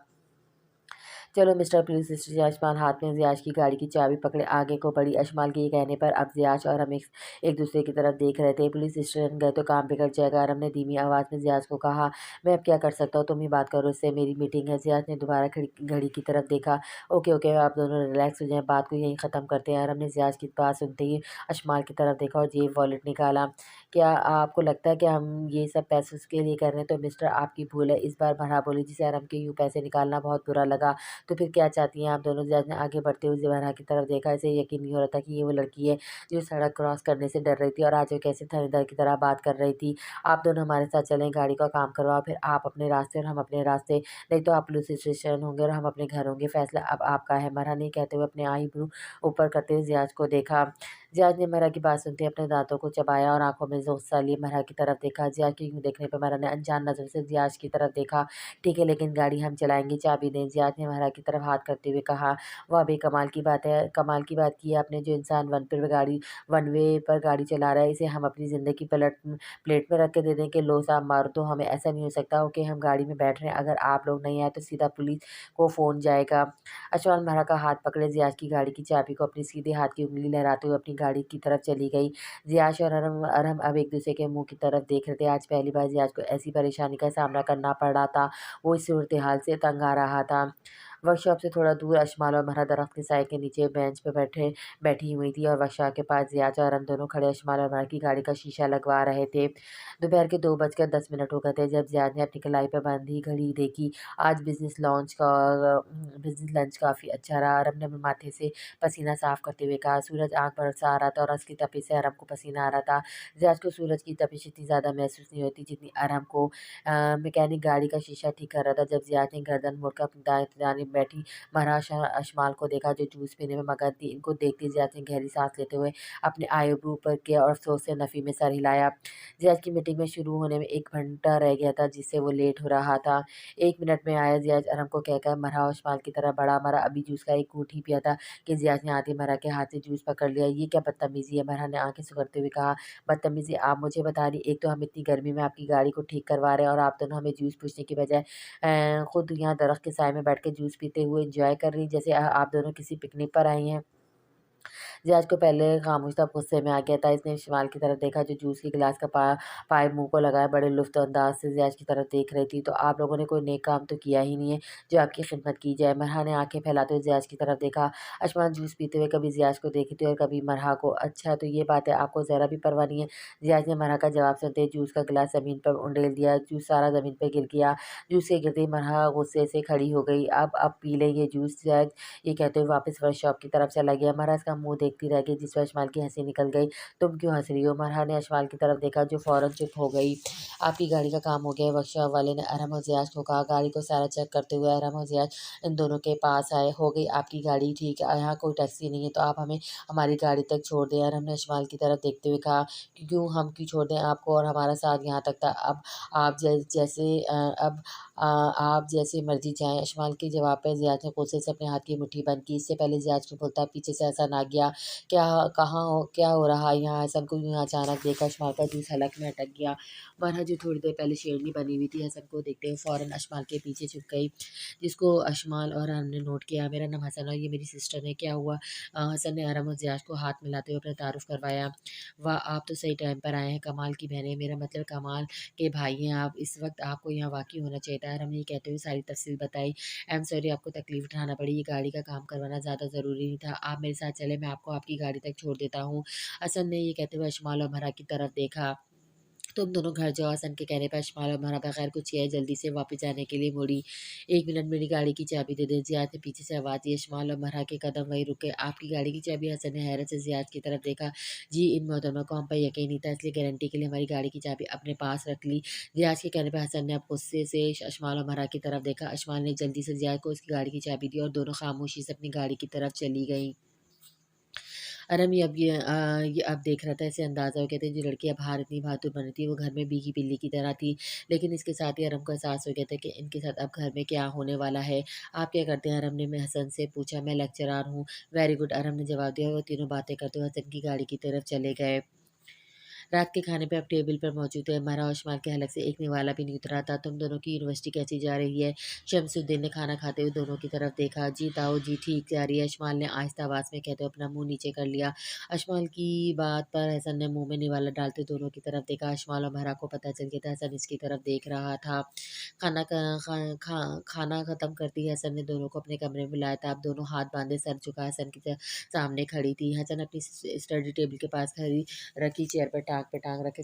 चलो मिस्टर पुलिस स्टेशन, अशमाल हाथ में ज़ियाश की गाड़ी की चाबी पकड़े आगे को बढ़ी। अशमाल के ये कहने पर अब ज़ियाश और हम एक दूसरे की तरफ देख रहे थे। पुलिस स्टेशन गए तो काम बिगड़ जाएगा। अरम ने धीमी आवाज़ में ज़ियाश को कहा, मैं अब क्या कर सकता हूँ, तुम ही बात करो, इससे मेरी मीटिंग है। ज़ियाश ने दोबारा घड़ी की तरफ देखा। ओके ओके, आप दोनों रिलैक्स हो जाएं, बात को यहीं ख़त्म करते हैं। अरम ने ज़ियाश की बात सुनते ही अशमाल की तरफ देखा और जेब वॉलेट निकाला। क्या आपको लगता है कि हम ये सब पैसों के लिए कर रहे हैं? तो मिस्टर आपकी भूल है, इस बार भरा बोली, जिसे अरम के यूँ पैसे निकालना बहुत बुरा लगा। तो फिर क्या चाहती हैं आप दोनों? जज ने आगे बढ़ते हुए ज़ुबैदा की तरफ देखा। इसे यकीन नहीं हो रहा था कि ये वो लड़की है जो सड़क क्रॉस करने से डर रही थी और आज वो कैसे थानेदार की तरह बात कर रही थी। आप दोनों हमारे साथ चलें, गाड़ी का काम करवाओ, फिर आप अपने रास्ते और हम अपने रास्ते, नहीं तो आप पुलिस स्टेशन होंगे और हम अपने घर होंगे। फैसला अब आपका है। मरहा ने कहते हुए अपने आईब्रो ऊपर करते हुए ज़ियाज को देखा। ज़ियाज ने मरहा की बात सुनते ही अपने दाँतों को चबाया और आँखों में गुस्सा लिए मरहा की तरफ देखा। ज़ियाज के यूँ देखने पर मरहा ने अनजान नज़र से ज़ियाज की तरफ देखा। ठीक है, लेकिन गाड़ी हम चलाएँगे, चाबी दें। ज़ियाद ने महरा की तरफ हाथ करते हुए कहा। वाह बे कमाल की बात है, कमाल की बात की है आपने। जो इंसान वन वे पर गाड़ी चला रहा है, इसे हम अपनी ज़िंदगी प्लेट में रख के दे दें कि लो साहब मारो तो हमें? ऐसा नहीं हो सकता। ओके, हम गाड़ी में बैठ रहे हैं, अगर आप लोग नहीं आए तो सीधा पुलिस को फ़ोन जाएगा। अशफाक महरा का हाथ पकड़े ज़ियाश की गाड़ी की चाबी को अपने सीधे हाथ की उँगली लहराते हुए अपनी गाड़ी की तरफ चली गई। ज़ियाश और अरहम अब एक-दूसरे के मुँह की तरफ देख रहे थे। आज पहली बार ज़ियाश को ऐसी परेशानी का सामना करना पड़ रहा था। वो इस सूरत-ए-हाल से तंग आ रहा था। वर्कशॉप से थोड़ा दूर अशमाल और महरा दरख्त के साए के नीचे बेंच पे बैठी हुई थी और वर्कशॉप के पास ज़ियाज और हम दोनों खड़े अशमाल और महरा की गाड़ी का शीशा लगवा रहे थे। दोपहर के 2:10 हो गए थे जब ज़ियाद ने अपनी कलाई पर बंधी घड़ी देखी। आज बिज़नेस लंच काफ़ी अच्छा रहा। अरब ने अपने माथे से पसीना साफ़ करते हुए कहा। सूरज आँख बरसा आ रहा था और उसकी तपिश से अरब को पसीना आ रहा था। ज़ियाद को सूरज की तपिश इतनी ज़्यादा महसूस नहीं होती जितनी अरब को। मैकेनिक गाड़ी का शीशा ठीक कर रहा था जब ज़ियाद ने गर्दन मोड़कर अपनी दाएँ जानिब बैठी महराशा अशमाल को देखा जो जूस पीने में मगन थी। इनको देखते ज़ियाद ने गहरी सांस लेते हुए अपने आईब्रो ऊपर किया और अफ़सोस से नफ़ी में सर हिलाया। ज़ियाद की मीटिंग में शुरू होने में 1 घंटा रह गया था जिससे वो लेट हो रहा था। 1 मिनट में आया। ज़ियाद अरम को कहकर मरहा और अशमाल की तरह बढ़ा। मरहा अभी जूस का एक घूँट ही पिया था कि ज़ियाद ने आते मरहा के हाथ से जूस पकड़ लिया। ये क्या बदतमीज़ी है? मरहा ने आँखें सुगड़ते हुए कहा। बदतमीज़ी आप मुझे बता रही, एक तो हम इतनी गर्मी में आपकी गाड़ी को ठीक करवा रहे हैं और आप दोनों हमें जूस पूछने की बजाय खुद यहाँ दरख्त के साए में बैठ के जूस पीते हुए एंजॉय कर रही, जैसे आप दोनों किसी पिकनिक पर आई हैं। ज़ियाद को पहले खामोश था, अब गुस्से में आ गया था। इसने शिमाल की तरफ देखा जो जूस के गिलास का पाइप मुँह को लगाए बड़े लुत्फ़अंदाज़ से ज़ियाद की तरफ देख रही थी। तो आप लोगों ने कोई नेक काम तो किया ही नहीं है जो आपकी खिदमत की जाए। मरहा ने आँखें फैलाते हुए ज़ियाद की तरफ देखा। अशमान जूस पीते हुए कभी ज़ियाद को देखती थी और कभी मरहा को। अच्छा तो ये बात है, आपको ज़रा भी परवाह नहीं है? ज़ियाद ने मरहा का जवाब सुनते ही जूस का गिलास ज़मीन पर उंडेल दिया। जूस सारा ज़मीन पे गिर गया। जूस के गिरते ही मरहा गुस्से से खड़ी हो गई। अब पी लें ये जूस ज़ियाद, ये कहते हुए वापस वर्कशॉप की तरफ चला गया। मरहा इसका अपना मुँह देखती रह गई, जिस पर अशमाल की हँसी निकल गई। तुम क्यों हँस रही हो? मरहा ने अशमाल की तरफ देखा, जो फ़ौरन चुप हो गई। आपकी गाड़ी का काम हो गया है, वर्कशॉप वाले ने अरहम और ज़ियाज को कहा। गाड़ी को सारा चेक करते हुए अरहम और ज़ियाज इन दोनों के पास आए। हो गई आपकी गाड़ी ठीक है, यहाँ कोई टैक्सी नहीं है, तो आप हमें हमारी गाड़ी तक छोड़ दें। अरहम ने अशमाल की तरफ देखते हुए कहा, क्यों हम क्यों छोड़ दें आपको, और हमारा साथ यहाँ तक था। अब आप आप जैसे मर्जी जाएं। अशमाल के जवाब पर ज़ियाज ने गुस्से से अपने हाथ की मुट्ठी बंद की। इससे पहले ज़ियाज को बोलता पीछे से हसन आ गया। क्या हो रहा है यहाँ? हसन को यूँ अचानक देखा अशमाल का जूस हलक में अटक गया। मरहा जो थोड़ी देर पहले शेरनी बनी हुई थी, हसन को देखते हुए फ़ौरन अशमाल के पीछे छुप गई, जिसको अशमाल और अरहम ने नोट किया। मेरा नाम हसन और ये मेरी सिस्टर है, क्या हुआ? हसन ने अरहम और ज़ियाज को हाथ मिलाते हुए अपना तारुफ करवाया। वाह, आप तो सही टाइम पर आए हैं, कमाल की बहन है, मेरा मतलब कमाल के भाई हैं आप। इस वक्त आपको यहाँ वाक़ई होना चाहिए था। अरहम ने ये कहते हुए सारी तफसील बताई। आई एम सॉरी आपको तकलीफ़ उठाना पड़ी, ये गाड़ी का काम करवाना ज़्यादा ज़रूरी नहीं था। आप मेरे साथ चलें, मैं आपको आपकी गाड़ी तक छोड़ देता हूँ। हसन ने ये कहते हुए अशमाल और मरहा की तरफ देखा। तुम दोनों घर जाओ। हसन के कहने पर अशमाल और मरहा बगैर कुछ किए जल्दी से वापस जाने के लिए मुड़ी। 1 मिनट, मेरी गाड़ी की चाबी दे दे, ज़ियाद ने पीछे से आवाज़ दी। अशमाल और मरहा के कदम वहीं रुके। आपकी गाड़ी की चाबी? हसन ने हैरत से ज़ियाद की तरफ देखा। जी, इन मोहतरमा को हम पर यकीन नहीं था, इसलिए गारंटी के लिए हमारी गाड़ी की चाबी अपने पास रख ली। ज़ियाद के कहने पर हसन ने अब गुस्से से अशमाल और मरहा की तरफ देखा। अशमाल ने जल्दी से ज़ियाद को उसकी गाड़ी की चाबी दी और दोनों खामोशी से अपनी गाड़ी की तरफ चली गईं। अरम ये अब देख रहा था, इसे अंदाज़ा हो गया था, जो लड़की अब बाहर इतनी बहादुर बनी थी, वो घर में भीगी बिल्ली की तरह थी। लेकिन इसके साथ ही अरम को एहसास हो गया था कि इनके साथ अब घर में क्या होने वाला है। आप क्या करते हैं? अरम ने मैं हसन से पूछा। मैं लेक्चरार हूँ। वेरी गुड, अरम ने जवाब दिया। वो तीनों बातें करते हुए हसन की गाड़ी की तरफ चले गए। रात के खाने पे अब टेबल पर मौजूद है। मरा और अशमाल के हलक से एक निवाला भी नहीं उतरा था। तुम दोनों की यूनिवर्सिटी कैसी जा रही है? शमसुद्दीन ने खाना खाते हुए दोनों की तरफ देखा। जी ताऊ जी, ठीक जा रही है, अशमाल ने आहिस्ता आवाज़ में कहते हुए अपना मुंह नीचे कर लिया। अशमाल की बात पर हसन ने मुंह में निवाला डालते दोनों की तरफ देखा। अशमाल और मरा को पता चल गया था हसन इसकी तरफ देख रहा था। खाना खत्म करती ही हसन ने दोनों को अपने कमरे में बुलाया था। अब दोनों हाथ बांधे सर झुका हसन की सामने खड़ी थी। हसन अपनी स्टडी टेबल के पास खड़ी रखी चेयर पर टाँग पे टाँग रखे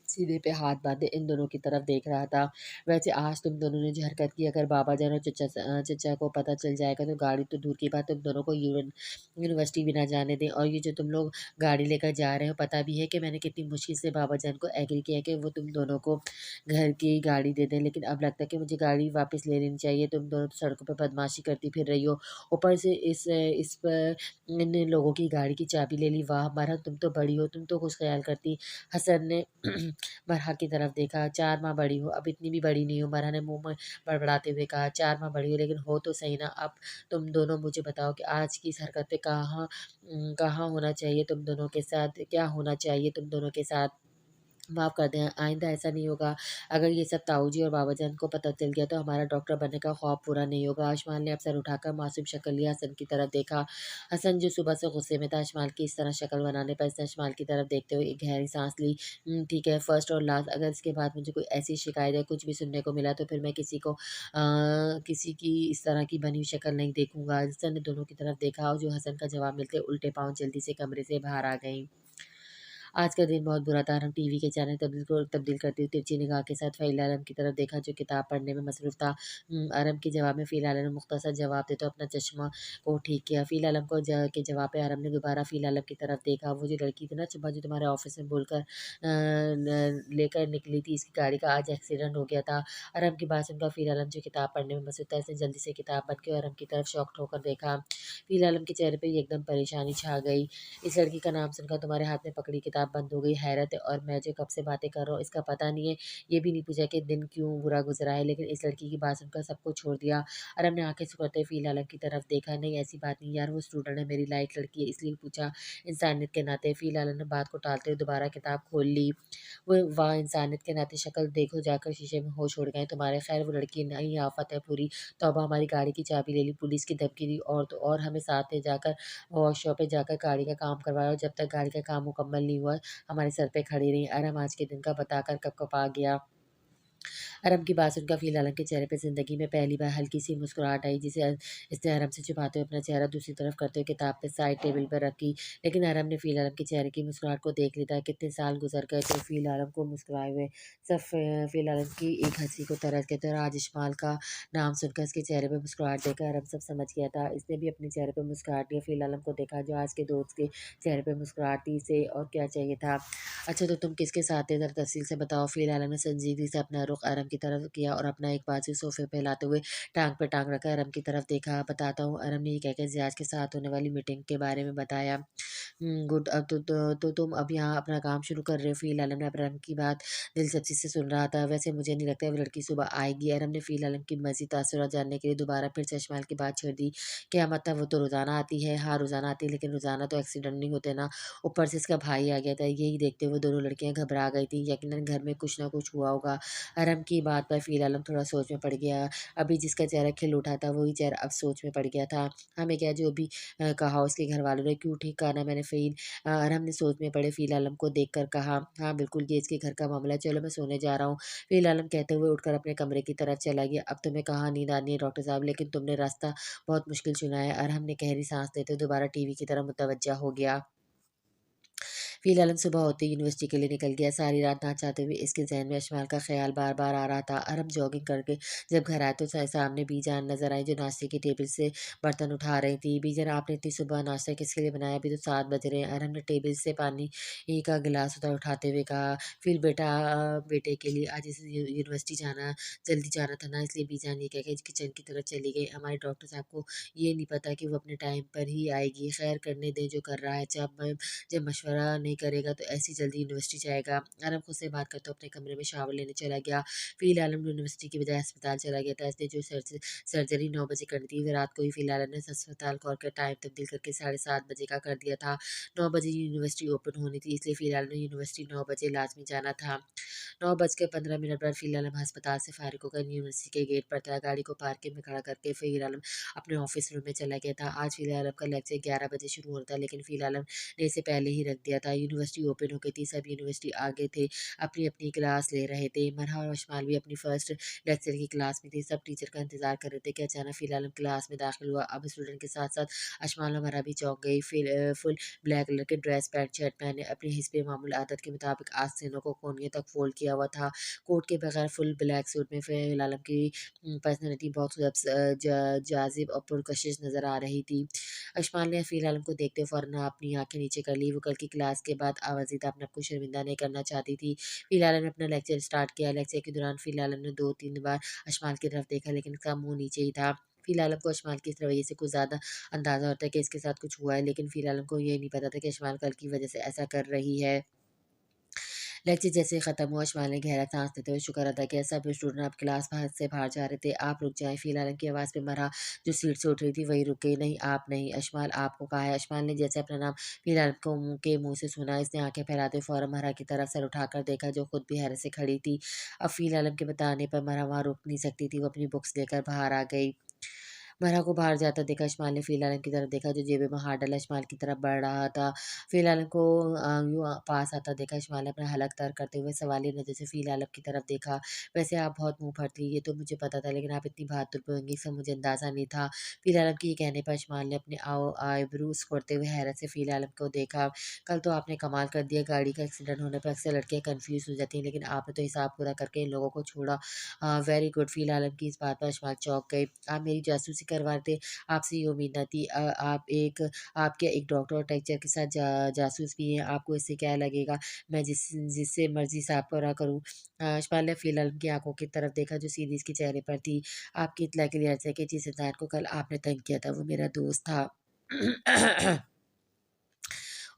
सीने पे हाथ बांधे इन दोनों की तरफ देख रहा था। वैसे आज तुम दोनों ने जो हरकत की, अगर बाबा जान और चचा को पता चल जाएगा तो गाड़ी तो दूर की बात, तुम दोनों को यूनिवर्सिटी भी ना जाने दें। और ये जो तुम लोग गाड़ी लेकर जा रहे हो, पता भी है कि मैंने कितनी मुश्किल से बाबा जान को एग्री किया कि वो तुम दोनों को घर की गाड़ी दे दें, लेकिन अब लगता है कि मुझे गाड़ी वापस ले लेनी चाहिए। तुम दोनों तो सड़कों पर बदमाशी करती फिर रही हो, ऊपर से इस पर इन लोगों की गाड़ी की चाबी ले ली। वाह मरहम, तुम तो बड़ी हो, तुम तो कुछ ख्याल करती। हसन ने मरहा की तरफ देखा। 4 माह बड़ी हो, अब इतनी भी बड़ी नहीं हो। मरहा ने मुंह में बड़बड़ाते हुए कहा। 4 माह बड़ी हो, लेकिन हो तो सही ना। अब तुम दोनों मुझे बताओ कि आज की इस हरकत पे कहाँ होना चाहिए तुम दोनों के साथ, क्या होना चाहिए तुम दोनों के साथ? माफ़ कर दें, आइंदा ऐसा नहीं होगा। अगर ये सब ताऊ जी और बाबा जान को पता चल गया तो हमारा डॉक्टर बनने का ख्वाब पूरा नहीं होगा। आशमान ने अब सर उठाकर मासूम शक्ल लिया, हसन की तरफ देखा। हसन जो सुबह से गुस्से में था, अशमाल की इस तरह शक्ल बनाने पर इसने अशमाल की तरफ देखते हुए एक गहरी सांस ली। ठीक है, फर्स्ट और लास्ट, अगर इसके बाद मुझे कोई ऐसी शिकायत या कुछ भी सुनने को मिला तो फिर मैं किसी की इस तरह की बनी हुई शक्ल नहीं देखूंगा। हसन ने दोनों की तरफ देखा और जो हसन का जवाब मिलते उल्टे पाँव जल्दी से कमरे से बाहर आ गई। आज का दिन बहुत बुरा था। अरम टीवी के चैनल तब्दील करते हुए तिरछी निगाह के साथ फ़हील आलम की तरफ देखा, जो किताब पढ़ने में मसरूफ़ था। अरम के जवाब में फ़हील आलम ने मुख्तसर जवाब देते हुए अपना चश्मा को ठीक किया। फ़हील आलम के जवाब पे अरम ने दोबारा फ़हील आलम की तरफ देखा। वो जो लड़की थी ना सुबह, जो तुम्हारे ऑफ़िस में बोलकर लेकर निकली थी, इसकी गाड़ी का आज एक्सीडेंट हो गया था। अरम की बात सुनकर फ़हील आलम जो किताब पढ़ने में मसरूफ़ था, इसने जल्दी से किताब बंद की और अरम की तरफ शॉक्ड होकर देखा। फ़हील आलम के चेहरे पे एकदम परेशानी छा गई। इस लड़की का नाम सुनकर तुम्हारे हाथ में पकड़ी किताब बंद हो गई। हैरत है, और मैं जो कब से बातें कर रहा हूँ इसका पता नहीं है। ये भी नहीं पूछा कि दिन क्यों बुरा गुजरा है, लेकिन इस लड़की की बात सुनकर सबको छोड़ दिया। अरम ने आंखें सुखाते फ़ील आलम की तरफ देखा। नहीं, ऐसी बात नहीं यार, वो स्टूडेंट है, मेरी लाइक लड़की है, इसलिए पूछा। इंसानियत के नाते फ़ील आलम ने बात को टालते हुए दोबारा किताब खोल ली। वो वाह, इंसानियत के नाते शक्ल देखो, जाकर शीशे में होश उड़ गए तुम्हारे। खैर वो लड़की नई आफत है पूरी। तौबा, हमारी गाड़ी की चाबी ले ली, पुलिस की धमकी दी, और तो और हमें साथ ले जाकर वर्कशॉप पे जाकर गाड़ी का काम करवाया, और जब तक गाड़ी का काम मुकम्मल नहीं हुआ हमारे सर पे खड़ी रही। अरे हम आज के दिन का बताकर कपकपा गया। अरम की बात सुनकर फ़िल आलम के चेहरे पे ज़िंदगी में पहली बार हल्की-सी मुस्कुराहट आई, जिसे इसने अरम से छुपाते हुए अपना चेहरा दूसरी तरफ करते हुए किताब पे साइड टेबल पर रखी। लेकिन अरम ने फ़िल आलम के चेहरे की मुस्कुराहट को देख लिया था। कितने साल गुज़र गए थे फ़िल आलम को मुस्कुराए हुए। सब फ़िल आलम की एक हँसी को तरस गए थे और आज इस्माइल का नाम सुनकर उसके चेहरे पे मुस्कुराहट देखकर अरम सब समझ गया था। इसने भी अपने चेहरे पे मुस्कुराहट दिया। फ़िल आलम को देखा जो आज के दोस्त के चेहरे पे मुस्कुराहट थी, इसे और क्या चाहिए था। अच्छा, तो तुम किसके साथ थे? ज़रा तफ़सील से बताओ। फिर आलम ने संजीदगी से अपना रुख अरम की तरफ किया और अपना एक बाजू सोफ़े पे हिलाते हुए टाँग पे टाँग रखकर अरम की तरफ देखा। बताता हूँ, अरम ने ये कहकर ज़ियाज के साथ होने वाली मीटिंग के बारे में बताया। गुड। अब तो तुम अब यहाँ अपना काम शुरू कर रहे हो। फ़ील आलम ने अरम की बात दिलचस्पी से सुन रहा था। वैसे मुझे नहीं लगता वो लड़की सुबह आएगी। अरम ने फ़ील आलम की मज़ीद तासुरात जानने के लिए दोबारा फिर से इस्माइल की बात छेड़ दी। क्या मतलब, वो तो रोज़ाना आती है? हाँ, रोज़ाना आती है, लेकिन रोज़ाना तो एक्सीडेंट नहीं होते ना। ऊपर से इसका भाई आ गया था। यही देखते हुए दोनों लड़कियां घबरा गई थी। यकीनन घर में कुछ ना कुछ हुआ होगा। अरम की बात पर फ़िल आलम थोड़ा सोच में पड़ गया। अभी जिसका चेहरा खिल उठा था वही चेहरा अब सोच में पड़ गया था। हमें क्या, जो भी कहा उसके घर वालों ने, क्यों ठीक कहा ना मैंने फ़ील। अरहम ने सोच में पड़े फ़ील आलम को देखकर कहा, हाँ बिल्कुल, ये इसके घर का मामला है, चलो मैं सोने जा रहा हूँ। फ़ील आलम कहते हुए उठकर अपने कमरे की तरफ चला गया। अब तुम्हें कहाँ नींद आनी है डॉक्टर साहब, लेकिन तुमने रास्ता बहुत मुश्किल चुना है। अरहम ने गहरी सांस लेते हुए दोबारा टीवी की तरफ मुतवज्जा हो गया। फ़िलहाल सुबह होते ही यूनिवर्सिटी के लिए निकल गया। सारी रात ना चाहते हुए इसके ज़हन में अशमाल का ख़्याल बार-बार आ रहा था। अरब जॉगिंग करके जब घर आए तो सामने बीजान नज़र आई, जो नाश्ते की टेबल से बर्तन उठा रही थी। बीजान, आपने इतनी सुबह नाश्ता किसके लिए बनाया? अभी तो 7 बज रहे हैं। अरब ने टेबल से पानी का गिलास उठाते हुए कहा, फिर बेटा, बेटे के लिए आज इस यूनिवर्सिटी जाना, जल्दी जाना था ना, इसलिए बीजान ये कह के किचन की तरफ चली गई। हमारे डॉक्टर साहब को ये नहीं पता कि वो अपने टाइम पर ही आएगी। खैर, करने दें जो कर रहा है। जब मशवरा नहीं करेगा तो ऐसी जल्दी यूनिवर्सिटी जाएगा। आलम खुद से बात करते हुए अपने कमरे में शावर लेने चला गया। फिर आलम यूनिवर्सिटी की बजाय अस्पताल चला गया था। इसने जो सर्जरी 9 बजे करनी थी, वह रात को ही फिर आलम ने अस्पताल कॉल कर टाइम तब्दील करके 7:30 बजे का कर दिया था। 9 बजे यूनिवर्सिटी ओपन होनी थी, इसलिए फिर आलम ने यूनिवर्सिटी 9 बजे लाजमी जाना था। 9:15 पर फिर आलम अस्पताल से फारिग होकर यूनिवर्सिटी के गेट पर था। गाड़ी को पार्किंग में खड़ा करके फिर आलम अपने ऑफिस रूम में चला गया था। आज फिर आलम का लेक्चर 11 बजे शुरू होना था, लेकिन फिर आलम ने इसे पहले ही रख दिया था। यूनिवर्सिटी ओपन हो गई थी, सब यूनिवर्सिटी आगे थे, अपनी-अपनी क्लास ले रहे थे। मरहा और अशमाल भी अपनी फर्स्ट लेक्चर की क्लास में थे। सब टीचर का इंतज़ार कर रहे थे कि अचानक फ़िलहाल क्लास में दाखिल हुआ। अब स्टूडेंट के साथ-साथ अशमाल और मरहा भी चौंक गई। फिर फुल ब्लैक कलर के ड्रेस, पैंट, शर्ट पहने अपनी हिस्ब मामूल आदत के मुताबिक आस्तीनों को कोहनियों तक फ़ोल्ड किया हुआ था। कोट के बगैर फुल ब्लैक सूट में फ़िलहाल आलम की पर्सनैलिटी बहुत जाज़िब और पुरकशिश नज़र आ रही थी। अशमाल ने फ़िल आलम को देखते फ़ौरन अपनी आँखें नीचे कर ली। वो कल की क्लास के बाद आवाज़ीदा अपने आप को शर्मिंदा नहीं करना चाहती थी। फ़िल आलम ने अपना लेक्चर स्टार्ट किया। लेक्चर के दौरान फ़िल आलम ने 2-3 बार अशमाल की तरफ देखा, लेकिन उसका मुँह नीचे ही था। फ़िल आलम को अशमाल की इस रवैये से कुछ ज़्यादा अंदाज़ा होता है कि इसके साथ कुछ हुआ है, लेकिन फ़िल आलम को ये नहीं पता था कि अशमाल कल की वजह से ऐसा कर रही है। लेक्चर जैसे ही खत्म हुआ, अशमाल ने गहरा सांस लेते हुए शुक्र अदा किया। सब स्टूडेंट अब क्लास से बाहर जा रहे थे। आप रुक जाएं। फ़िल आलम की आवाज़ पे मरहा जो सीट से उठ रही थी वही रुक गई। नहीं, आप नहीं, अशमाल आपको कहा है। अशमाल ने जैसे अपना नाम फ़िल आलम को मुँह से सुना, इसने आंखें फैलाते हुए फ़ौरन मरहा की तरफ सर उठाकर देखा, जो खुद भी हैरत से खड़ी थी। अब फ़िल आलम के बताने पर मरहा वहाँ रुक नहीं सकती थी। वो अपनी बुक्स लेकर बाहर आ गई। मरहा को बाहर जाता देखा, अशमाल ने फ़िल आलम की तरफ देखा, जो जेब में हाथ डाला अशमाल की तरफ बढ़ रहा था। फ़िल आलम को यूँ पास आता देखा, अशमाल ने अपना हलक तर करते हुए सवालिया नज़र से फ़िल आलम की तरफ देखा। वैसे आप बहुत मुँह फटती, ये तो मुझे पता था, लेकिन आप इतनी बहादुर भी होंगी, इसका मुझे अंदाज़ा नहीं था। फ़िल आलम के ये कहने पर अशमाल ने अपने आईब्रोज़ खोड़ते हुए हैरत से फ़िल आलम को देखा। कल तो आपने कमाल कर दिया, गाड़ी का एक्सीडेंट होने पर अक्सर लड़कियाँ कन्फ्यूज़ हो जाती हैं, लेकिन आपने तो हिसाब पूरा करके इन लोगों को छोड़ा। Very good. फ़िल आलम की इस बात पर अशमाल चौंक गए। आप मेरी जासूसी करवा रहे थे, आपसे ये उम्मीद ना थी। आप क्या एक डॉक्टर और टीचर के साथ जासूस भी हैं? आपको इससे क्या लगेगा? मैं जिससे मर्ज़ी साफ़ करूँ। अशफाक ने फ़िलहाल उनकी आँखों की तरफ देखा, जो सीधी इसके चेहरे पर थी। आपकी इत्तला के लिए अर्ज़ है कि जिस इंसान को कल आपने तंग किया था, वो मेरा दोस्त था।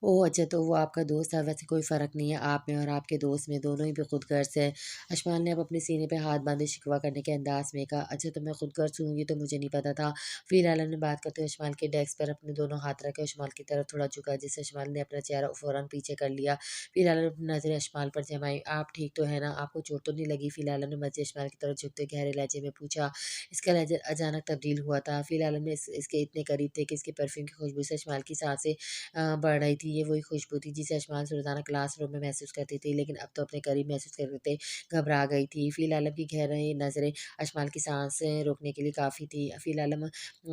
ओह! अच्छा, तो वो आपका दोस्त था। वैसे कोई फ़र्क नहीं है आप में और आपके दोस्त में, दोनों ही बेख़ुदगर्ज़ हैं। अशमाल ने अब अपने सीने पे हाथ बाँधे शिकवा करने के अंदाज़ में कहा, अच्छा तो मैं ख़ुदगर्ज़ हूँ, ये तो मुझे नहीं पता था। फिर आलम ने बात करते हुए अशमाल के डेस्क पर अपने दोनों हाथ रखे, अशमाल की तरफ थोड़ा झुका, जिससे अशमाल ने अपना चेहरा फ़ौरन पीछे कर लिया। फिर आलम ने अपनी नज़रें अशमाल पर जमाई। आप ठीक तो हैं ना? आपको चोट तो नहीं लगी? फिर आलम ने मज़े अशमाल की तरफ झुकते गहरे लहजे में पूछा। इसका लहज़ा अचानक तब्दील हुआ था। फिर आलम ने इसके इतने करीब थे कि इसके परफ्यूम की खुशबू से अशमाल की साँसें बढ़ रही थी। थी ये वही खुशबू थी जिसे अशमाल रोज़ाना क्लासरूम में महसूस करती थी, लेकिन अब तो अपने करीब महसूस करते घबरा गई थी। फ़िल आलम की गहरी नज़रें अशमाल की साँसें रोकने के लिए काफ़ी थी। फ़िल आलम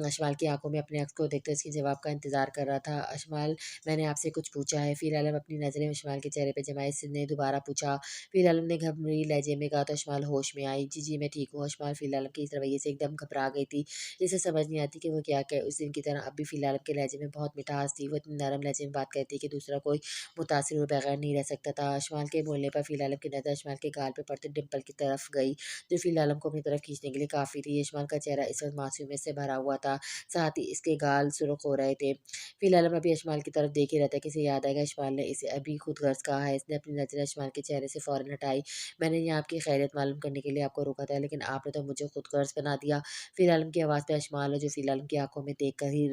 अशमाल की आँखों में अपने अक्स को देखते उसके जवाब का इंतज़ार कर रहा था। अशमाल, मैंने आपसे कुछ पूछा है। फ़िल आलम अपनी नज़रें अशमाल के चेहरे पे जमाई उसने दोबारा पूछा। फ़िल आलम ने गंभीर लहजे में कहा तो अशमाल होश में आई। जी, जी, मैं ठीक हूँ। अशमाल फ़िल आलम के इस रवैये से एकदम घबरा गई थी। जिसे समझ नहीं आती कि वो क्या कहे। उस दिन की तरह अब भी फ़िल आलम के लहजे में बहुत मिठास थी। वो इतनी नरम लहजे में बात करती कि दूसरा कोई मुतासिर हुए बगैर नहीं रह सकता था। अशमाल के बोलने पर फ़िल आलम की नज़र अशमाल के गाल पे पड़ते डिंपल की तरफ गई, जो फ़िल आलम को अपनी तरफ खींचने के लिए काफ़ी थी। अशमाल का चेहरा इस वक़्त मासूमियत से भरा हुआ था, साथ ही इसके गाल सुर्ख हो रहे थे। फ़िल आलम अभी अशमाल की तरफ देख ही रहा था कि इसे याद आएगा अशमाल ने इसे अभी खुद गर्ज़ कहा है। इसने अपनी नज़रें अशमाल के चेहरे से फ़ौरन हटाई। मैंने यहाँ आपकी खैरियत मालूम करने के लिए आपको रोका था, लेकिन आपने तो मुझे खुद गर्ज़ बना दिया। फ़िल आलम की आवाज़ पे अशमाल और जो फ़िल आलम की आँखों में देख कर ही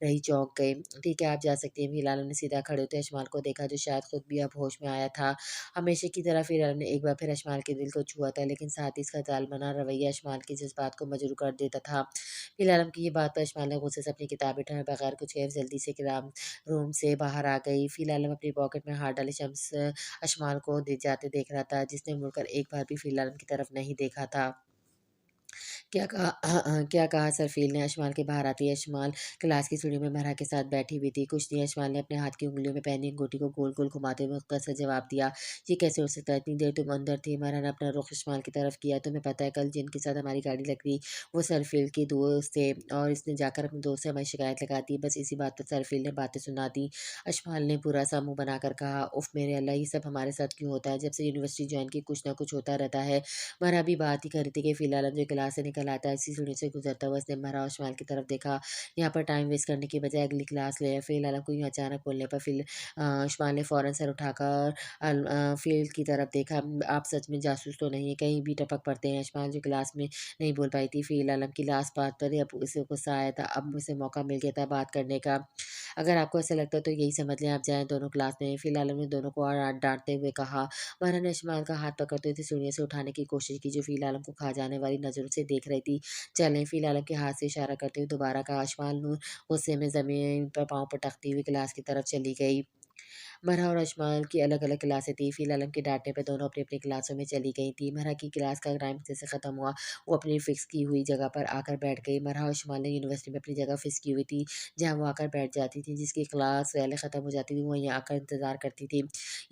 रही चौंक गई। ठीक है, आप जा सकती हैं। फ़िल आलम ने सीधा खड़े होते अशमाल को देखा, जो शायद खुद भी अब होश में आया था। हमेशा की तरह फ़िल आलम ने एक बार फिर अशमाल के दिल को छुआ था, लेकिन साथ ही इसका ज़ालिमाना रवैया अशमाल के जज़्बात को मजरूह कर देता था। फ़िल आलम की ये बात पर अशमाल ने गुस्से से अपनी किताबें उठाए बगैर कुछ कहे जल्दी से किराम रूम से बाहर आ गई। फ़िल आलम अपनी पॉकेट में हाथ डाले शम्स अशमाल को जाते देख रहा था, जिसने मुड़कर एक बार भी फ़िल आलम की तरफ नहीं देखा था। क्या कहा क्या कहा सरफील ने अशमाल के बाहर आती है। अशमाल क्लास की सीढ़ियों में महरा के साथ बैठी हुई थी। कुछ नहीं, अशमाल ने अपने हाथ की उंगलियों में पहनी अंगूठी को गोल गोल घुमाते हुए मुख्तर से जवाब दिया। ये कैसे हो सकता है, इतनी देर तुम अंदर थी। महरा ने अपना रुख अशमाल की तरफ किया। तुम्हें पता है कल जिनके साथ हमारी गाड़ी लग गई वो सरफील के दोस्त थे, और इसने जाकर अपने दोस्त से हमारी शिकायत लगा दी। बस इसी बात पर सरफील ने बातें सुना दी। अशमाल ने बुरा सा मुंह बनाकर कहा, उफ मेरे अल्लाह, ये सब हमारे साथ क्यों होता है। जब से यूनिवर्सिटी ज्वाइन की कुछ ना कुछ होता रहता है। मरा भी बात ही कर रही थी कि फ़िलहाल जो क्लास से निकल आता है, इसी सीढ़ी से गुज़रता हुआ उसने मरा और अशमाल की तरफ देखा। यहाँ पर टाइम वेस्ट करने की बजाय अगली क्लास ले। फ़िलहाल को यूँ अचानक बोलने पर अशमाल ने फ़ौरन सर उठाकर फ़ील्ड की तरफ देखा। आप सच में जासूस तो नहीं है, कहीं भी टपक पड़ते हैं। अशमाल जो क्लास में नहीं बोल पाई थी, फ़िलहाल की लास्ट बात पर ही अब उसे गुस्सा आया था। अब उसे मौका मिल गया था बात करने का। अगर आपको ऐसा लगता है तो यही समझ लें, आप जाएँ दोनों क्लास में। फ़िलहाल ने दोनों को डाँटते हुए कहा। वरना ने अशमाल का हाथ पकड़ते हुए सीढ़ियों से उठाने की कोशिश की, जो फ़िल आलम को खा जाने वाली नज़रों से देख रही थी। चलें, फ़िल आलम के हाथ से इशारा करते हुए दोबारा कहा। अशमाल नूर गुस्से में ज़मीन पर पाँव पटकती हुई क्लास की तरफ चली गई। मरहा और अशमाल की अलग-अलग क्लासें थी। फ़िल आलम के डाँटने पे दोनों अपनी-अपनी क्लासों में चली गई थीं। मरहा की क्लास का टाइम जैसे ख़त्म हुआ, वो अपनी फ़िक्स की हुई जगह पर आकर बैठ गई। मरहा और अशमाल ने यूनिवर्सिटी में अपनी जगह फ़िक्स की हुई थी, जहाँ वो आकर बैठ जाती थी। जिसकी क्लास पहले ख़त्म हो जाती थी, वो वहीं आकर इंतज़ार करती थी।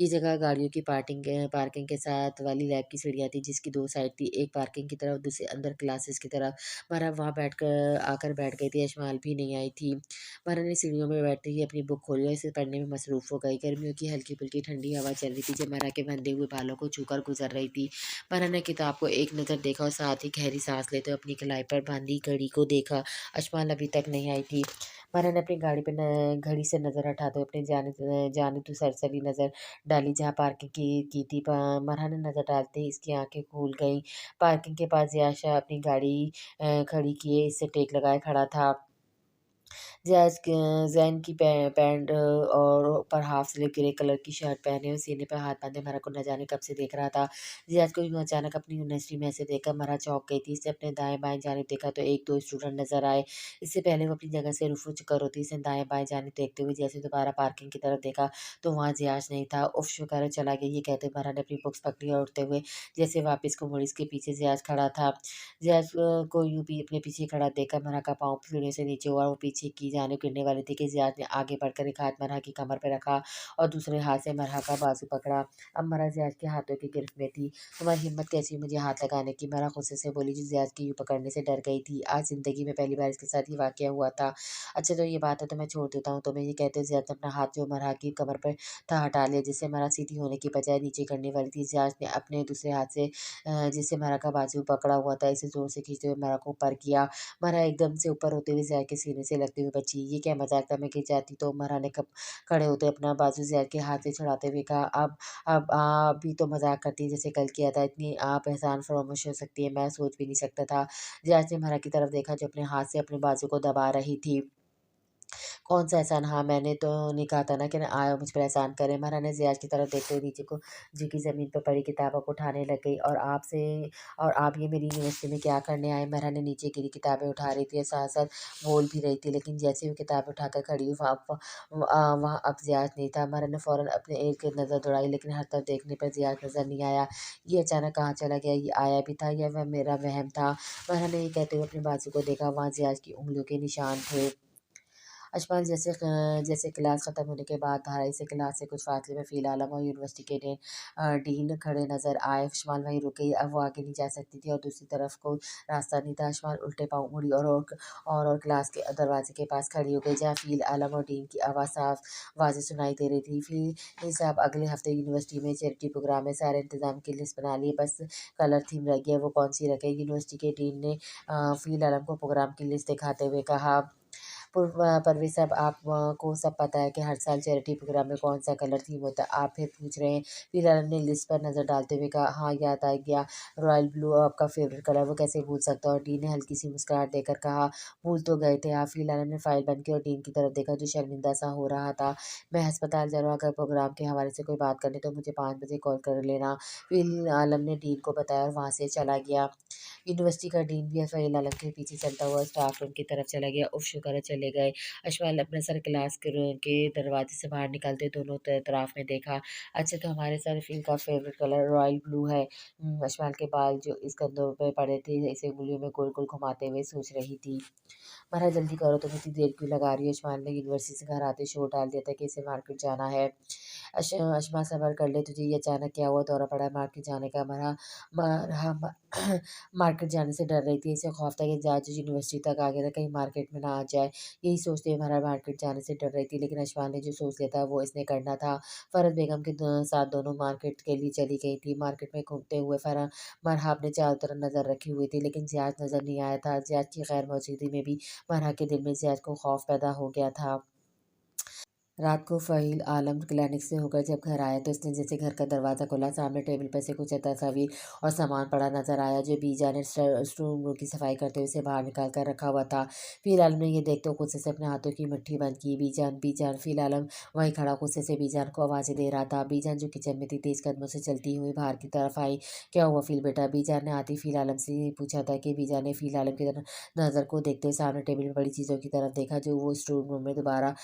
ये जगह गाड़ियों की पार्किंग के साथ वाली लैब की सीढ़ियाँ थी, जिसकी 2 साइड थी, एक पार्किंग की तरफ, दूसरी अंदर क्लासेस की तरफ। मरहा वहाँ आकर बैठ गई थी। अशमाल भी नहीं आई थी। मरहा ने सीढ़ियों में बैठते ही अपनी बुक खोली और इसे पढ़ने में मसरूफ़ हो गई। गर्मियों की हल्की-फुल्की ठंडी हवा चल रही थी, जो मरहा के बंधे हुए बालों को छूकर गुज़र रही थी। मरहा ने किताब को एक नज़र देखा और साथ ही गहरी साँस लेते हुए अपनी कलाई पर बाँधी घड़ी को देखा। अशमाल अभी तक नहीं आई थी। मरहा ने अपनी गाड़ी पे न घड़ी से नज़र हटाते हुए अपनी जानिब सरसरी नज़र डाली, जहाँ पार्किंग की थी। मरहा ने नज़र डालते ही इसकी आँखें खुल गईं। पार्किंग के पास ज़ियाशा अपनी गाड़ी खड़ी किए इससे टेक लगाए खड़ा था। ज़ैन की पैंट और ऊपर हाफ स्लीव ग्रे कलर की शर्ट पहने हुए सीने पे हाथ बाँधे मरा को न जाने कब से देख रहा था। ज़ियाद को यूँ अचानक अपनी यूनिवर्सिटी में ऐसे देखकर मरा चौंक गई थी। इसने अपने दाएँ-बाएँ जानिब देखा तो 1-2 स्टूडेंट नज़र आए। इससे पहले वो अपनी जगह से रुफ़ू चुका होती, इसने दाएँ-बाएँ जानिब देखते हुए जैसे दोबारा पार्किंग की तरफ देखा तो वहाँ ज़ियाद नहीं था। उफ़! शुक्र है चला गया, ये कहते मरा ने अपनी बुक्स पकड़ी और उठते हुए जैसे वापस को मुड़ी, इसके पीछे ज़ियाद खड़ा था। ज़ियाद को यूँ भी अपने पीछे खड़ा देखकर मरा का पाँव सीढ़ियों से नीचे हुआ। वो पीछे की जानिब गिरने वाली थी कि ज़ियाद ने आगे बढ़कर एक हाथ मरहा की कमर पे रखा और दूसरे हाथ से मरहा का बाजू पकड़ा। अब मरहा ज़ियाद के हाथों की गिरफ्त में थी। तुम्हारी हिम्मत कैसी हुई मुझे हाथ लगाने की? मरहा गुस्से से बोली, जो ज़ियाद के यूँ पकड़ने से डर गई थी। आज ज़िंदगी में पहली बार इसके साथ ये वाक़या हुआ था। अच्छा तो ये बात है तो मैं छोड़ देता हूँ तुम्हें। ये कहते ज़ियाद ने अपना हाथ जो मरहा की कमर पे था हटा लिया, जिससे मरहा सीधी होने की बजाय नीचे गिरने वाली थी। ज़ियाद ने अपने दूसरे हाथ से जिससे मरहा का बाजू पकड़ा हुआ था, इसे ज़ोर से खींचते हुए मरहा को ऊपर किया। मरहा एकदम से ऊपर होते हुए ज़ियाद के सीने से लगते हुए बची। ये क्या मज़ाक था, मैं गिर जाती तो? मरहा ने कब खड़े होते अपना बाजू ज़ियाद के हाथ से छुड़ाते हुए कहा। अब आप भी तो मज़ाक करती हैं जैसे कल किया था। इतनी आप एहसान फरामोश हो सकती हैं, मैं सोच भी नहीं सकता था। ज़ियाद ने मरहा की तरफ देखा, जो अपने हाथ से अपने बाजू को दबा रही थी। कौन सा एहसान? हाँ, मैंने तो नहीं कहा था ना कि ना आया मुझ पर एहसान करे। महारानी ज़ियाज की तरफ देखते हुए नीचे को झुकी ज़मीन पर पड़ी किताबों को उठाने लग गई। और आप ये मेरी यूनिवर्सिटी में क्या करने आए? महारानी नीचे गिरी किताबें उठा रही थी और साथ-साथ बोल भी रही थी, लेकिन जैसे ही वो किताबें उठाकर खड़ी हुई वहाँ अब ज़ियाज नहीं था। महारानी ने फ़ौरन अपने इर्द-गिर्द नज़र दौड़ाई, लेकिन हर तरफ देखने पर ज़ियाज नज़र नहीं आया। ये अचानक कहाँ चला गया? ये आया भी था या वह मेरा वहम था? महारानी ने ये कहते हुए अपने बाजू को देखा, वहाँ ज़ियाज की उँगलियों के निशान थे। अशफाक जैसे क्लास ख़त्म होने के बाद धाराई से क्लास से कुछ फासले में फ़िल आलम और यूनिवर्सिटी के डीन खड़े नज़र आए। अशमाल वहीं रुक गई, अब वो आगे नहीं जा सकती थी और दूसरी तरफ कोई रास्ता नहीं था। अशमाल उल्टे पाँव मुड़ी और क्लास के दरवाजे के पास खड़ी हो गई, जहाँ फ़िल आलम और डीन की आवाज़ साफ वाज़ेह सुनाई दे रही थी। फ़िल साहब, अगले हफ़्ते यूनिवर्सिटी में चैरिटी प्रोग्राम है, सारे इंतज़ाम की लिस्ट बना ली है, बस कलर थीम रह गई है, वो कौन-सी रखें? यूनिवर्सिटी के डीन ने फ़िल आलम को प्रोग्राम की लिस्ट दिखाते हुए कहा। परवेज़ साहब, आप को सब पता है कि हर साल चैरिटी प्रोग्राम में कौन-सा कलर थीम होता है, आप फिर पूछ रहे हैं। फिर अरन ने लिस्ट पर नज़र डालते हुए कहा, हाँ, याद आ गया, रॉयल ब्लू आपका फ़ेवरेट कलर, वो कैसे भूल सकता हूँ? और डीन ने हल्की-सी मुस्कुराहट देकर कहा, भूल तो गए थे आप। फिर अरन ने फ़ाइल बंद की और डीन की तरफ देखा, जो शर्मिंदा-सा हो रहा था। मैं अस्पताल जा रहा हूँ, अगर प्रोग्राम के हवाले से कोई बात करनी तो मुझे 5 बजे कॉल कर लेना। फिर आलम ने डीन को बताया और वहाँ से चला गया। यूनिवर्सिटी का डीन भी फ़हील आलम के पीछे चलता हुआ स्टाफ रूम की तरफ चला गया। उफ़! शुक्र है चले गए। अशफाक ने अपना सर क्लास के दरवाजे से बाहर निकलते दोनों तरफ में देखा। अच्छा, तो हमारे सर फ़िल का फ़ेवरेट कलर रॉयल ब्लू है। अशफाक के बाल जो इस कंधों पे पड़े थे, इसे उँगलियों में गोल-गोल घुमाते हुए सोच रही थी। "म्हारा जल्दी करो, तुम इतनी देर क्यों लगा रही हो?" अशफाक ने यूनिवर्सिटी से घर आते शोर डाल दिया था कि इसे मार्केट जाना है। अशमा, सब्र कर ले, तुझे ये अचानक क्या हुआ? दौरा पड़ा है मार्केट जाने का? मरहा म मार्केट जाने से डर रही थी, इसे खौफ था कि जज यूनिवर्सिटी तक आ गया था, कहीं मार्केट में ना आ जाए। यही सोचते हुए मरहा मार्केट जाने से डर रही थी, लेकिन अशमा ने जो सोच लिया था वो इसने करना था। फ़रहत बेगम के साथ दोनों मार्केट के लिए चली गई थी। मार्केट में घूमते हुए मरहा अपने चारों तरफ नज़र रखी हुई थी, लेकिन ज़ियाद नज़र नहीं आया था। ज़ियाद की गैर मौजूदगी में भी मरहा के दिल में ज़ियाद को खौफ पैदा हो गया था। रात को फ़हील आलम क्लिनिक से होकर जब घर आया तो उसने जैसे घर का दरवाज़ा खोला, सामने टेबल पर से कुछ तस्वीर और सामान पड़ा नज़र आया, जो बीजा ने स्टोर रूम की सफाई करते हुए उसे बाहर निकाल कर रखा हुआ था। फिर आलम ने यह देखते हुए गुस्से से अपने हाथों की मुट्ठी बंद की। बीजान, बीजान! फिर आलम वहीं खड़ा गुस्से से बीजान को आवाज़ें दे रहा था। बीजान, जो किचन में थी, तेज़ कदमों से चलती हुई बाहर की तरफ आई। क्या हुआ फिर बेटा? बीजान ने आती फिर आलम से पूछा था कि बीजान ने फिर आलम की तरफ नज़र को देखते हुए सामने टेबल में पड़ी चीज़ों की तरफ देखा, जो वो स्टोर रूम में दोबारा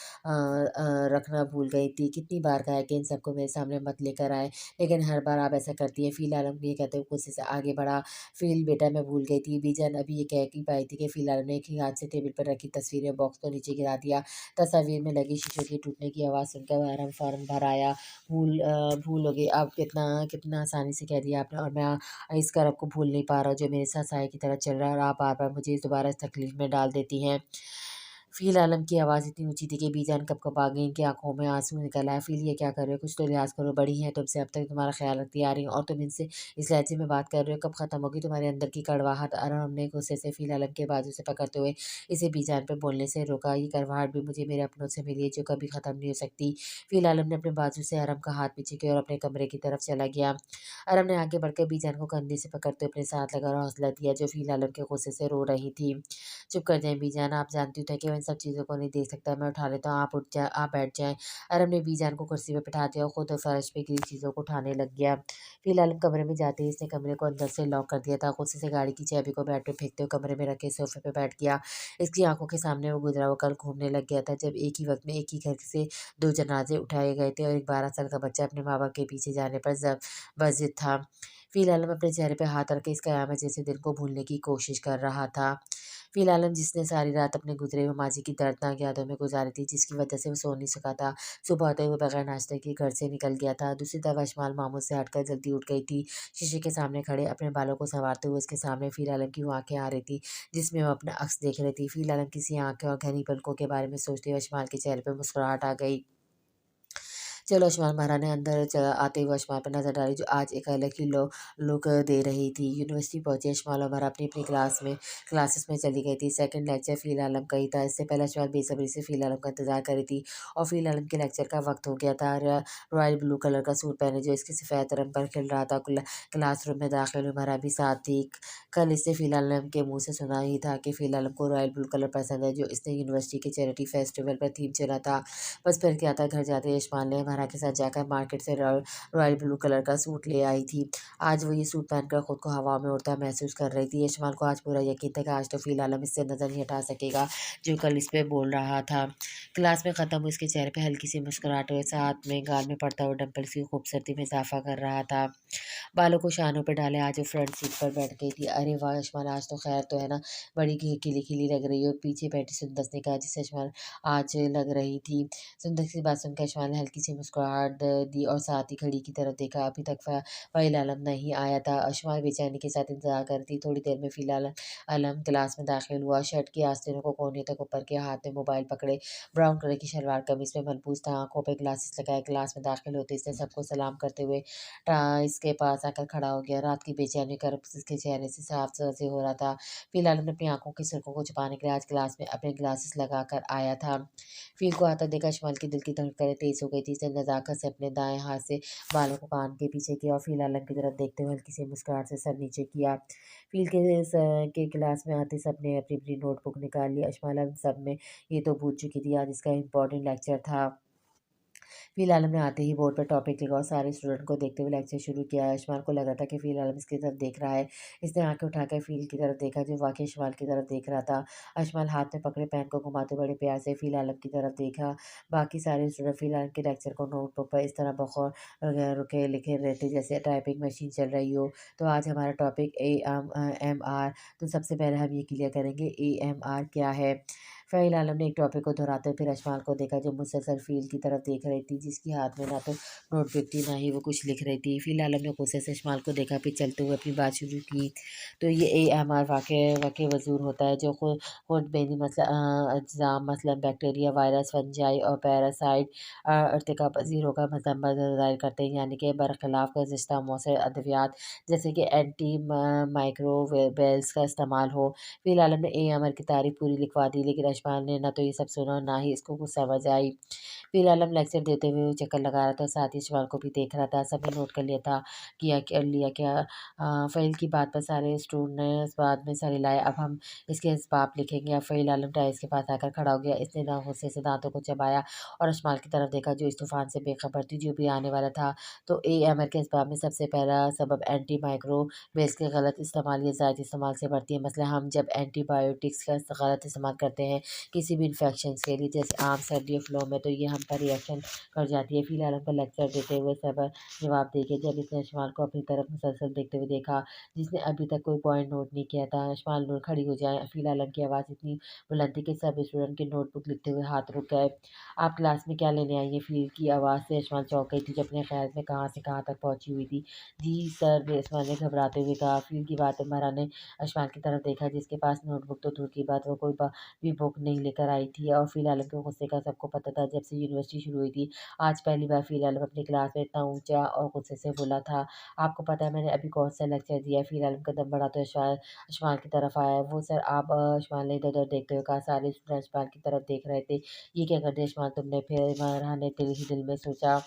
रखना भूल गई थी। कितनी बार कहा है कि इन सबको मेरे सामने मत लेकर आए, लेकिन हर बार आप ऐसा करती हैं। फ़िल आलम ये कहते हुए गुस्से से आगे बढ़ा। फ़िल बेटा, मैं भूल गई थी। बीजान अभी ये कह ही पाई थी कि फ़िल आलम ने एक ही हाथ से टेबल पर रखी तस्वीरें बॉक्स को नीचे गिरा दिया। तस्वीर में लगी शीशों के टूटने की आवाज़ सुनकर वह फ़ौरन भर आया। भूल हो गई। अब कितना कितना आसानी से कह दिया आपने, और मैं इस करब को भूल नहीं पा रहा जो मेरे साथ साये की तरह चल रहा है, और आप बार-बार मुझे दोबारा इस तकलीफ़ में डाल देती हैं। फ़ील आलम की आवाज़ इतनी ऊँची थी कि बीजान कँप-कँपा गई, इनकी आँखों में आँसू निकल आए। फ़ील, ये क्या कर रहे हो? कुछ तो लिहाज़ करो, बड़ी हैं तुमसे, अब तक तुम्हारा ख़्याल रखती आ रही हूँ और तुम इनसे इस लहज़े में बात कर रहे हो, कब ख़त्म होगी तुम्हारे अंदर की कड़वाहट? अरहम ने गुस्से से फ़ील आलम के बाजू से पकड़ते हुए इसे बीजान पे बोलने से रोका। ये कड़वाहट भी मुझे मेरे अपनों से मिली है, जो कभी ख़त्म नहीं हो सकती। फ़ील आलम ने अपने बाजू से अरहम का हाथ पीछे किया और अपने कमरे की तरफ चला गया। अरहम ने आगे बढ़कर बीजान को कंधे से पकड़ते हुए अपने साथ लगा और हौसला दिया, जो फ़ील आलम के गुस्से से रो रही थी। चुप कर जाएँ बीजान, आप जानती तो हैं कि मैं इन सब चीज़ों को नहीं देख सकता, मैं उठा लेता हूँ, आप बैठ जाएँ। अरब ने बीजान को कुर्सी पे बिठा दिया और खुद फर्श पे गिरी चीज़ों को उठाने लग गया। फिलहाल कमरे में जाते ही इसने कमरे को अंदर से लॉक कर दिया था। गुस्से से गाड़ी की चाबी को बेड पे फेंकते हुए कमरे में रखे सोफे पे बैठ गया। इसकी आँखों के सामने वो गुज़रा हुआ कल घूमने लग गया था, जब एक ही वक़्त में एक ही घर से 2 जनाज़े उठाए गए थे और एक 12 साल का बच्चा अपने माँ-बाप के पीछे जाने पर वाजिज़ था। फिलहाल अपने चेहरे पे हाथ रख के इस क़यामत जैसे दिन को भूलने की कोशिश कर रहा था। फ़िलहाल जिसने सारी रात अपने गुज़रे हुए माज़ी की दर्दनाक यादों में गुज़ारी थी, जिसकी वजह से वो सो नहीं सका था। सुबह होते हुए बगैर नाश्ते के घर से निकल गया था। दूसरी तरफ अशमाल मामूल से हटकर जल्दी उठ गई थी। शीशे के सामने खड़े अपने बालों को सँवारते हुए उसके सामने फ़िर आलम की वो आँखें आ रही थी, जिसमें वो अपना अक्स देख रही थी। फ़िर आलम किसी आँखें और घनी पलकों के बारे में सोचते हुए अशमाल के चेहरे पे मुस्कुराहट आ गई। चलो अशमान महारानी अंदर आते हुए अशमान पर नजर डाली जो आज एक अलग ही लुक दे रही थी। यूनिवर्सिटी पहुंची अशमाल और अपनी अपनी क्लासेस में चली गई थी। सेकंड लेक्चर फ़ील आलम का ही था। इससे पहले अशमाल बेसब्री से फ़ील आलम का इंतजार कर रही थी और फ़ील आलम के लेक्चर का वक्त हो गया था। रॉयल ब्लू कलर का सूट पहने जो इसकी सफ़ेद रंग पर खिल रहा था। क्लासरूम में दाखिल हुई मरा भी साथ थी। कल इससे फ़ील आलम के मुँह से सुना ही था कि फ़ील आलम को रॉयल ब्लू कलर पसंद है जो इसने यूनिवर्सिटी के चैरिटी फेस्टिवल पर थीम चला था। बस फिर क्या था, घर जाते यशमान ने हमारा के साथ जाकर मार्केट से रॉयल ब्लू कलर का सूट ले आई थी। आज वो ये सूट पहनकर खुद को हवा में उड़ता महसूस कर रही थी। यशमान को आज पूरा यकीन था कि आज तो फ़िल आलम इससे नज़र नहीं हटा सकेगा जो कल इस पे बोल रहा था। क्लास में ख़त्म हुई इसके चेहरे पे हल्की सी मुस्कुराहट हुई, साथ में गाल में पड़ता हुआ डिंपल्स की खूबसूरती में इजाफा कर रहा था। बालों को शानों पे डाले आज वो फ्रंट सीट पर बैठ गई थी। अरे वाह यशमान, आज तो खैर तो है ना, बड़ी खिली खिली लग रही हो। पीछे बैठी सुंदस ने कहा जिससे यशमान आज लग रही थी। सुंदस की बात सुनकर यशमान ने हल्की सी मुस्कुराहट दी और साथ ही घड़ी की तरफ देखा। अभी तक फ़हील आलम नहीं आया था। यशमान बेचैनी के साथ इंतजार कर रही थी। थोड़ी देर में फ़हील आलम क्लास में दाखिल हुआ। शर्ट की आस्तीनों को कोने तक ऊपर के, हाथ में मोबाइल पकड़े, ब्राउन कलर की शलवार कमीज में मनपूस था, आंखों पे ग्लासेस लगाए। क्लास में दाखिल होते इसने सबको सलाम करते हुए इसके पास आकर खड़ा हो गया। रात की बेचैनी का रब्त इसके चेहरे से साफ से हो रहा था। फ़िलहाल हमने अपनी आंखों की सुर्खों को छुपाने के लिए आज क्लास में अपने ग्लासेस लगाकर आया था। फ़ील को आता देखा अशमाल की दिल की धड़कनें तेज़ हो गई थी। इसने नज़ाकत से अपने दाएँ हाथ से बालों को कान के पीछे किया और फ़ील आलम की तरफ देखते हुए हल्की सी मुस्कुराहट से सर नीचे किया। फ़ील के क्लास में आते सबने अपनी-अपनी नोटबुक निकाल ली। अशमाल अब सब में ये तो पूछ चुकी थी, आज इसका इम्पोर्टेंट लेक्चर था। फ़िल आलम ने आते ही बोर्ड पर टॉपिक लिखा और सारे स्टूडेंट को देखते हुए लेक्चर शुरू किया। अशमाल को लगा था कि फ़िल आलम इसकी तरफ देख रहा है। इसने आंखें उठाकर फ़िल की तरफ देखा जो वाक़ई अशमाल की तरफ देख रहा था। अशमाल हाथ में पकड़े पेन को घुमाते बड़े प्यार से फ़िल आलम की तरफ देखा। बाकी सारे स्टूडेंट फ़िल आलम के लेक्चर को नोटबुक पर इस तरह बगौर रुके लिखे रहते जैसे टाइपिंग मशीन चल रही हो। तो आज हमारा टॉपिक AMR। तो सबसे पहले हम ये क्लियर करेंगे AMR क्या है। फ़हील आलम ने एक टॉपिक को दोहराते हुए फिर अशमाल को देखा जो मुसलसल फ़ील की तरफ देख रही थी जिसकी हाथ में ना तो नोटबुक थी ना ही वो कुछ लिख रही थी। फ़ील आलम ने गुस्से से अशमाल को देखा फिर चलते हुए अपनी बात शुरू की। तो ये AMR वाक़ई वजूद होता है जो खुद बेनी अज़्ज़ाम मसलन बैक्टीरिया, वायरस, फंजाई और पैरासाइट इर्तिका पज़ीर होकर मतलब ज़ाहिर करते हैं, यानी कि बरख़िलाफ़ गुज़िश्ता मौसर अद्वियात जैसे कि एंटी माइक्रोवेल्स का इस्तेमाल हो। फ़िल आलम ने AMR की तारीफ़ पूरी लिखवा दी लेकिन अशमाल ने ना तो ये सब सुना और ना ही इसको कुछ समझ आई। फ़िल आलम लेक्चर देते हुए वो चक्कर लगा रहा था, साथ ही अशमाल को भी देख रहा था। सभी नोट कर लिया था, क्या फ़हील की बात पर सारे स्टूडेंट ने इस बात में सर हिलाए। अब हम इसके इसबाब लिखेंगे। अब फ़हील आलम टाइल्स के पास आकर खड़ा हो गया। इसने ना गुस्से से दाँतों को चबाया और अशमाल की तरफ देखा जो इस तूफ़ान से बेखबर थी जो भी आने वाला था। तो AMR के इसबाब में सबसे पहला सबब एंटी माइक्रोवेल्स के गलत इस्तेमाल या ज़ायद इस्तेमाल से बढ़ती है। मसला हम जब एंटीबायोटिक्स का गलत इस्तेमाल करते हैं किसी भी इन्फेक्शंस के लिए जैसे आम सर्दी और फ्लू में तो ये हम पर रिएक्शन कर जाती है। फ़िल आलम का लेक्चर देते हुए सब जवाब देके जब इसने अशमाल को अपनी तरफ मुसलसल देखते हुए देखा जिसने अभी तक कोई पॉइंट नोट नहीं किया था। अशमाल नूर खड़ी हो जाए। फ़िल आलम की आवाज़ इतनी बुलंद थी कि सब स्टूडेंट की नोटबुक लिखते हुए हाथ रुक गए। आप क्लास में क्या लेने आई हैं? फ़ील की आवाज़ से अशमाल चौंक गई थी जो अपने ख़्याल में कहाँ से कहाँ तक पहुँची हुई थी। जी सर, अशमाल ने घबराते हुए कहा। फ़ील की बात पर मरा ने अशमाल की तरफ देखा जिसके पास नोटबुक तो दूर की बात वो कोई भी बुक नहीं लेकर आई थी और फ़िल आलम के गुस्से का सबको पता था। जब से यूनिवर्सिटी शुरू हुई थी आज पहली बार फ़िल आलम अपनी क्लास में इतना ऊंचा और गुस्से से बोला था। आपको पता है मैंने अभी कौन सा लेक्चर दिया है? फ़िल आलम कदम बढ़ाते हुए अशमाल की तरफ आया। वो सर आप अशमाल ने इधर उधर देखते हुए कहा। सारे स्टूडेंट अशमाल की तरफ देख रहे थे। ये क्या कर दिया अशमाल तुमने? फिर मरहा ने दिल ही दिल में सोचा,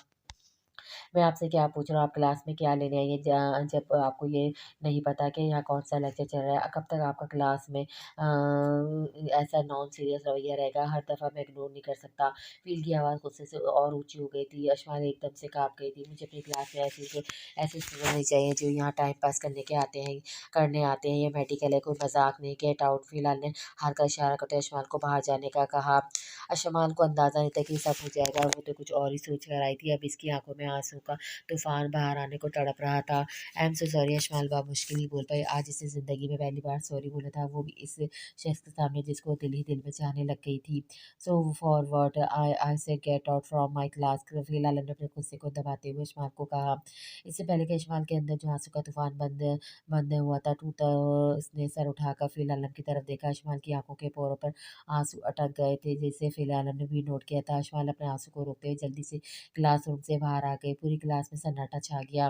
मैं आपसे क्या पूछ रहा हूँ, आप क्लास में क्या लेने आई हैं? जब आपको ये नहीं पता कि यहाँ कौन-सा लेक्चर चल रहा है, कब तक आपका क्लास में ऐसा नॉन सीरियस रवैया रहेगा? हर दफ़ा मैं इग्नोर नहीं कर सकता। फ़ील की आवाज़ गुस्से से और ऊँची हो गई थी। अशमाल एकदम से काँप गई थी। मुझे अपनी क्लास में ऐसे स्टूडेंट नहीं चाहिए जो यहाँ टाइम पास करने आते हैं। ये मेडिकल है, कोई मज़ाक नहीं। Get out. फ़िलहाल ने हाथ का इशारा करते हुए अशमाल को बाहर जाने का कहा। अशमाल को अंदाज़ा नहीं था कि ये सब हो जाएगा। वो तो कुछ और ही सोच कर आई थी। अब इसकी आँखों में आँसू का तूफान बाहर आने को तड़प रहा था। आई एम सो सॉरी अशमाल मुश्किल ही बोल पाई। आज इसने ज़िंदगी में पहली बार सॉरी बोला था, वो भी इस शख्स के सामने जिसको दिल ही दिल में चाहने लग गई थी। सो फॉरवर्ड आई से get out from my class. फिलहाल हमने अपने गुस्से को दबाते हुए अशमाल को कहा। इससे पहले कि अशमाल के अंदर जो आंसू का तूफान बंद हुआ था टूटा, उसने सर उठाकर फिलहाल की तरफ देखा। अशमाल की आंखों के पोरों पर आंसू अटक गए थे, जिसे फिलहाल ने भी नोट किया था। अशमाल अपने आंसू को रोकते हुए जल्दी से क्लासरूम से बाहर आ गई। पूरी क्लास में सन्नाटा छा गया।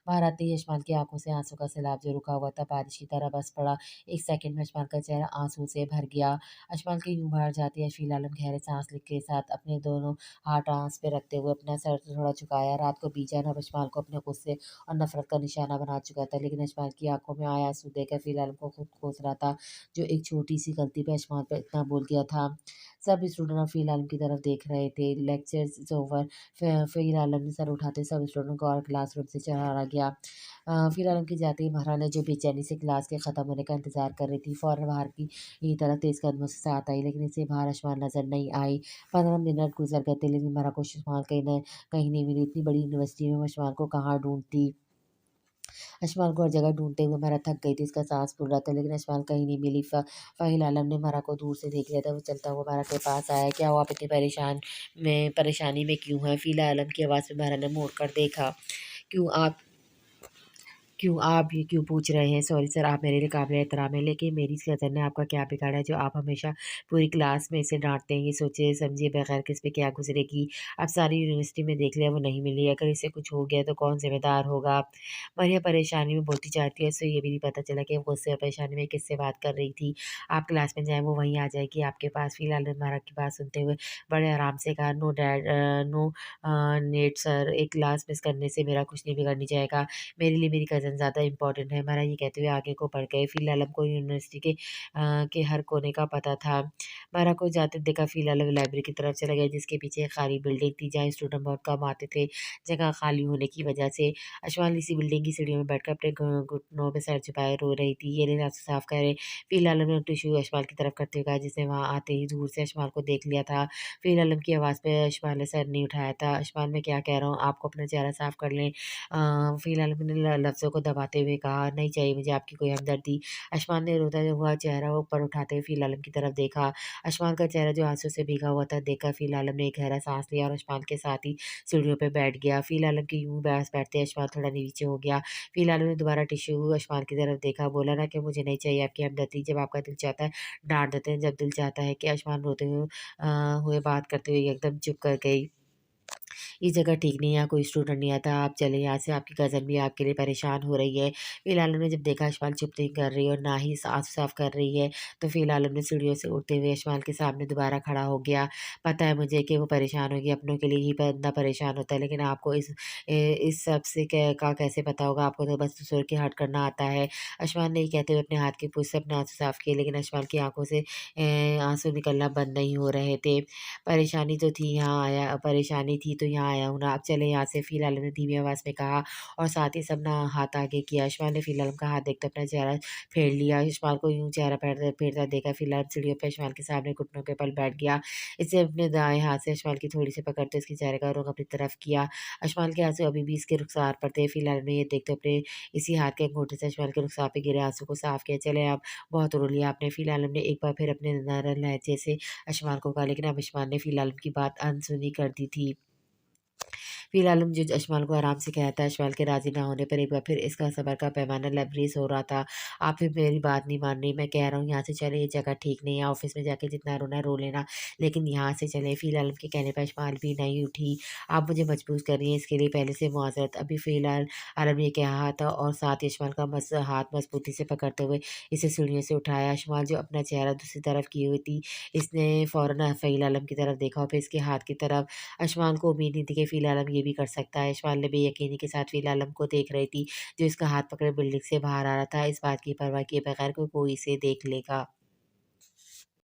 बाहर आते ही अशमाल की आंखों से आंसू का सैलाब जो रुका हुआ था बारिश की तरह बरस पड़ा। एक सेकंड में अशमाल का चेहरा आंसू से भर गया। अशमाल के यूं बाहर जाती है शील आलम गहरे सांस के साथ अपने दोनों हाथ आंस पे रखते हुए अपना सर थोड़ा झुकाया। रात को बीजान अब अशमाल को अपने गुस्से और नफरत का निशाना बना चुका था, लेकिन अशमाल की आंखों में आया आंसू देखकर फ़िल आलम को खुद कोस रहा था, जो एक छोटी सी गलती पे अशमाल पे इतना बोल दिया था। सब स्टूडेंट अब फ़िल आलम की तरफ देख रहे थे। Lecture is over. फ़िल आलम ने सर उठाते सब स्टूडेंट को और क्लासरूम से चला गया। फ़िल आलम की जाते ही महारानी जो बेचैनी से क्लास के ख़त्म होने का इंतज़ार कर रही थी, फ़ौरन बाहर की तरफ तेज़ कदमों से साथ आई, लेकिन इसे बाहर अशमाल नज़र नहीं आई। 15 मिनट गुज़र गए थे, लेकिन मरा को अशमाल कहीं नहीं मिली। इतनी बड़ी यूनिवर्सिटी में वो अशमाल को कहाँ ढूँढती। अशमाल को हर जगह ढूँढते हुए मरा थक गई थी, उसका साँस फूल रहा था, लेकिन अशमाल कहीं नहीं मिली। फ़ाहिल आलम ने मरा को दूर से देख लिया था, वो चलता हुआ मरा के पास आया। क्या हुआ, आप इतनी परेशानी में क्यों हैं? फ़िल आलम की आवाज़ में मरा ने मुड़ कर देखा। क्यों आप आप ये क्यों पूछ रहे हैं? सॉरी सर, आप मेरे लिए काबिल एहतराम हैं, लेकिन मेरी कज़न ने आपका क्या बिगाड़ा है जो आप हमेशा पूरी क्लास में इसे डाँटते हैं? ये सोचे समझे बगैर कि इस पे क्या गुज़रेगी। अब सारी यूनिवर्सिटी में देख लिया, वो नहीं मिली। अगर इसे कुछ हो गया तो कौन ज़िम्मेदार होगा? मरियम परेशानी में बोलती जाती है, उसे ये भी नहीं पता चला कि वो गुस्से और परेशानी में किससे बात कर रही थी। आप क्लास में जाएँ, वो वहीं आ जाएगी आपके पास। फ़िलहाल रिमारा की बात सुनते हुए बड़े आराम से कहा, नो नीड सर, एक क्लास मिस करने से मेरा कुछ नहीं बिगड़ने जाएगा। मेरे लिए मेरी कज़न ज़्यादा इम्पोर्टेंट है। हमारा ये कहते हुए आगे को बढ़ गए। फ़िल आलम को यूनिवर्सिटी के हर कोने का पता था। मारा को जाते देखा फ़िल आलम लाइब्रेरी की तरफ चला गया, जिसके पीछे एक खाली बिल्डिंग थी जहाँ स्टूडेंट बहुत कम आते थे। जगह खाली होने की वजह से अशमाल इसी बिल्डिंग की सीढ़ियों में बैठकर अपने घुटनों में सर छुपाए रो रही थी। ये ले आँसू साफ करे। फ़िल आलम ने टिश्यू अशमाल की तरफ करते हुए कहा, जिसने वहाँ आते ही दूर से अशमाल को देख लिया था। फ़िल आलम की आवाज़ पे अशमाल ने सर नहीं उठाया था। अशमाल, मैं क्या कह रहा हूँ, आपको अपना चेहरा साफ कर लें। फ़िलहाल मैंने लफ्ज़ों को दबाते हुए कहा, नहीं चाहिए मुझे आपकी कोई हमदर्दी। अशमान ने रोता हुआ चेहरा ऊपर उठाते हुए फ़िल आलम की तरफ देखा। अशमान का चेहरा जो आंसू से भीगा हुआ था देखकर फ़िल आलम ने एक गहरा सांस लिया और अशमान के साथ ही सीढ़ियों पे बैठ गया। फ़िल आलम के यूं बैठते अशमान थोड़ा नीचे हो गया। फ़िल आलम ने दोबारा टिश्यू अशमान की तरफ देखा, बोला ना कि मुझे नहीं चाहिए आपकी हमदर्दी। जब आपका दिल चाहता है डांट देते हैं, जब दिल चाहता है कि अशमान रोते हुए बात करते हुए एकदम चुप कर गई। ये जगह ठीक नहीं है, यहाँ कोई स्टूडेंट नहीं आता, आप चले यहाँ से, आपकी कज़न भी आपके लिए परेशान हो रही है। फिर आलम ने जब देखा अशमाल चुप नहीं कर रही और ना ही आँसू साफ कर रही है, तो फिर आलम ने सीढ़ियों से उठते हुए अशमाल के सामने दोबारा खड़ा हो गया। पता है मुझे कि वो परेशान होगी, अपनों के लिए ही बंदा परेशान होता है, लेकिन आपको इस सब से का कैसे पता होगा? आपको तो बस सुर के हर्ट करना आता है। अशमाल ने ये कहते हुए अपने हाथ की पूँछ से अपने आँसू साफ किए, लेकिन अशमाल की आँखों से आँसू निकलना बंद नहीं हो रहे थे। परेशानी थी तो यहाँ आया हूँ ना, आप चले यहाँ से, फ़िलहाल ने धीमी आवाज़ में कहा और साथ ही सब ना हाथ आगे किया। अशमाल ने फ़िलहाल का हाथ देखकर अपना चेहरा फेर लिया। अशमाल को यूँ चेहरा फेरता फेरता देखा। फ़िलहाल सीढ़ियों पे अशमाल के सामने घुटनों के बल बैठ गया। इसने अपने दाएँ हाथ से अशमाल की थोड़ी सी पकड़ते उसके चेहरे का रुख अपनी तरफ किया। अशमाल के आँसू अभी भी इसके रुखसार पर थे। फ़िलहाल ने ये देखते अपने इसी हाथ के अंगूठे से अशमाल के रुखसार पे गिरे आँसू को साफ किया। चले आप, बहुत रो लिया आपने। फ़िलहाल ने एक बार फिर अपने नरम लहजे से अशमाल को कहा, लेकिन अब अशमाल ने फ़िलहाल की बात अनसुनी कर दी थी। फिर आलम जो अशमाल को आराम से कहता है, अशमाल के राज़ी ना होने पर एक बार फिर इसका सब्र का पैमाना लबरेज हो रहा था। आप फिर मेरी बात नहीं मान रही, मैं कह रहा हूँ यहाँ से चले, ये जगह ठीक नहीं है, ऑफ़िस में जाके जितना रोना है रो लेना, लेकिन यहाँ से चले। फिर आलम के कहने पर अशमाल भी नहीं उठी। आप मुझे मजबूर कर रही हैं, इसके लिए पहले से मुआज़रत। अभी फ़िलहाल आलम ने कहा था और साथ ही अशमाल का हाथ मज़बूती से पकड़ते हुए इसे सीढ़ियों से उठाया। अशमाल जो अपना चेहरा दूसरी तरफ किए हुई थी, इसने फ़ौरन फ़हील आलम की तरफ देखा और फिर इसके हाथ की तरफ। अशमाल को उम्मीद नहीं थी कि फ़िल आलम ये भी कर सकता है। अशमाल ने बेयकीनी के साथ फ़िल आलम को देख रही थी, जो इसका हाथ पकड़े बिल्डिंग से बाहर आ रहा था, इस बात की परवाह किए बगैर कि कोई इसे देख लेगा।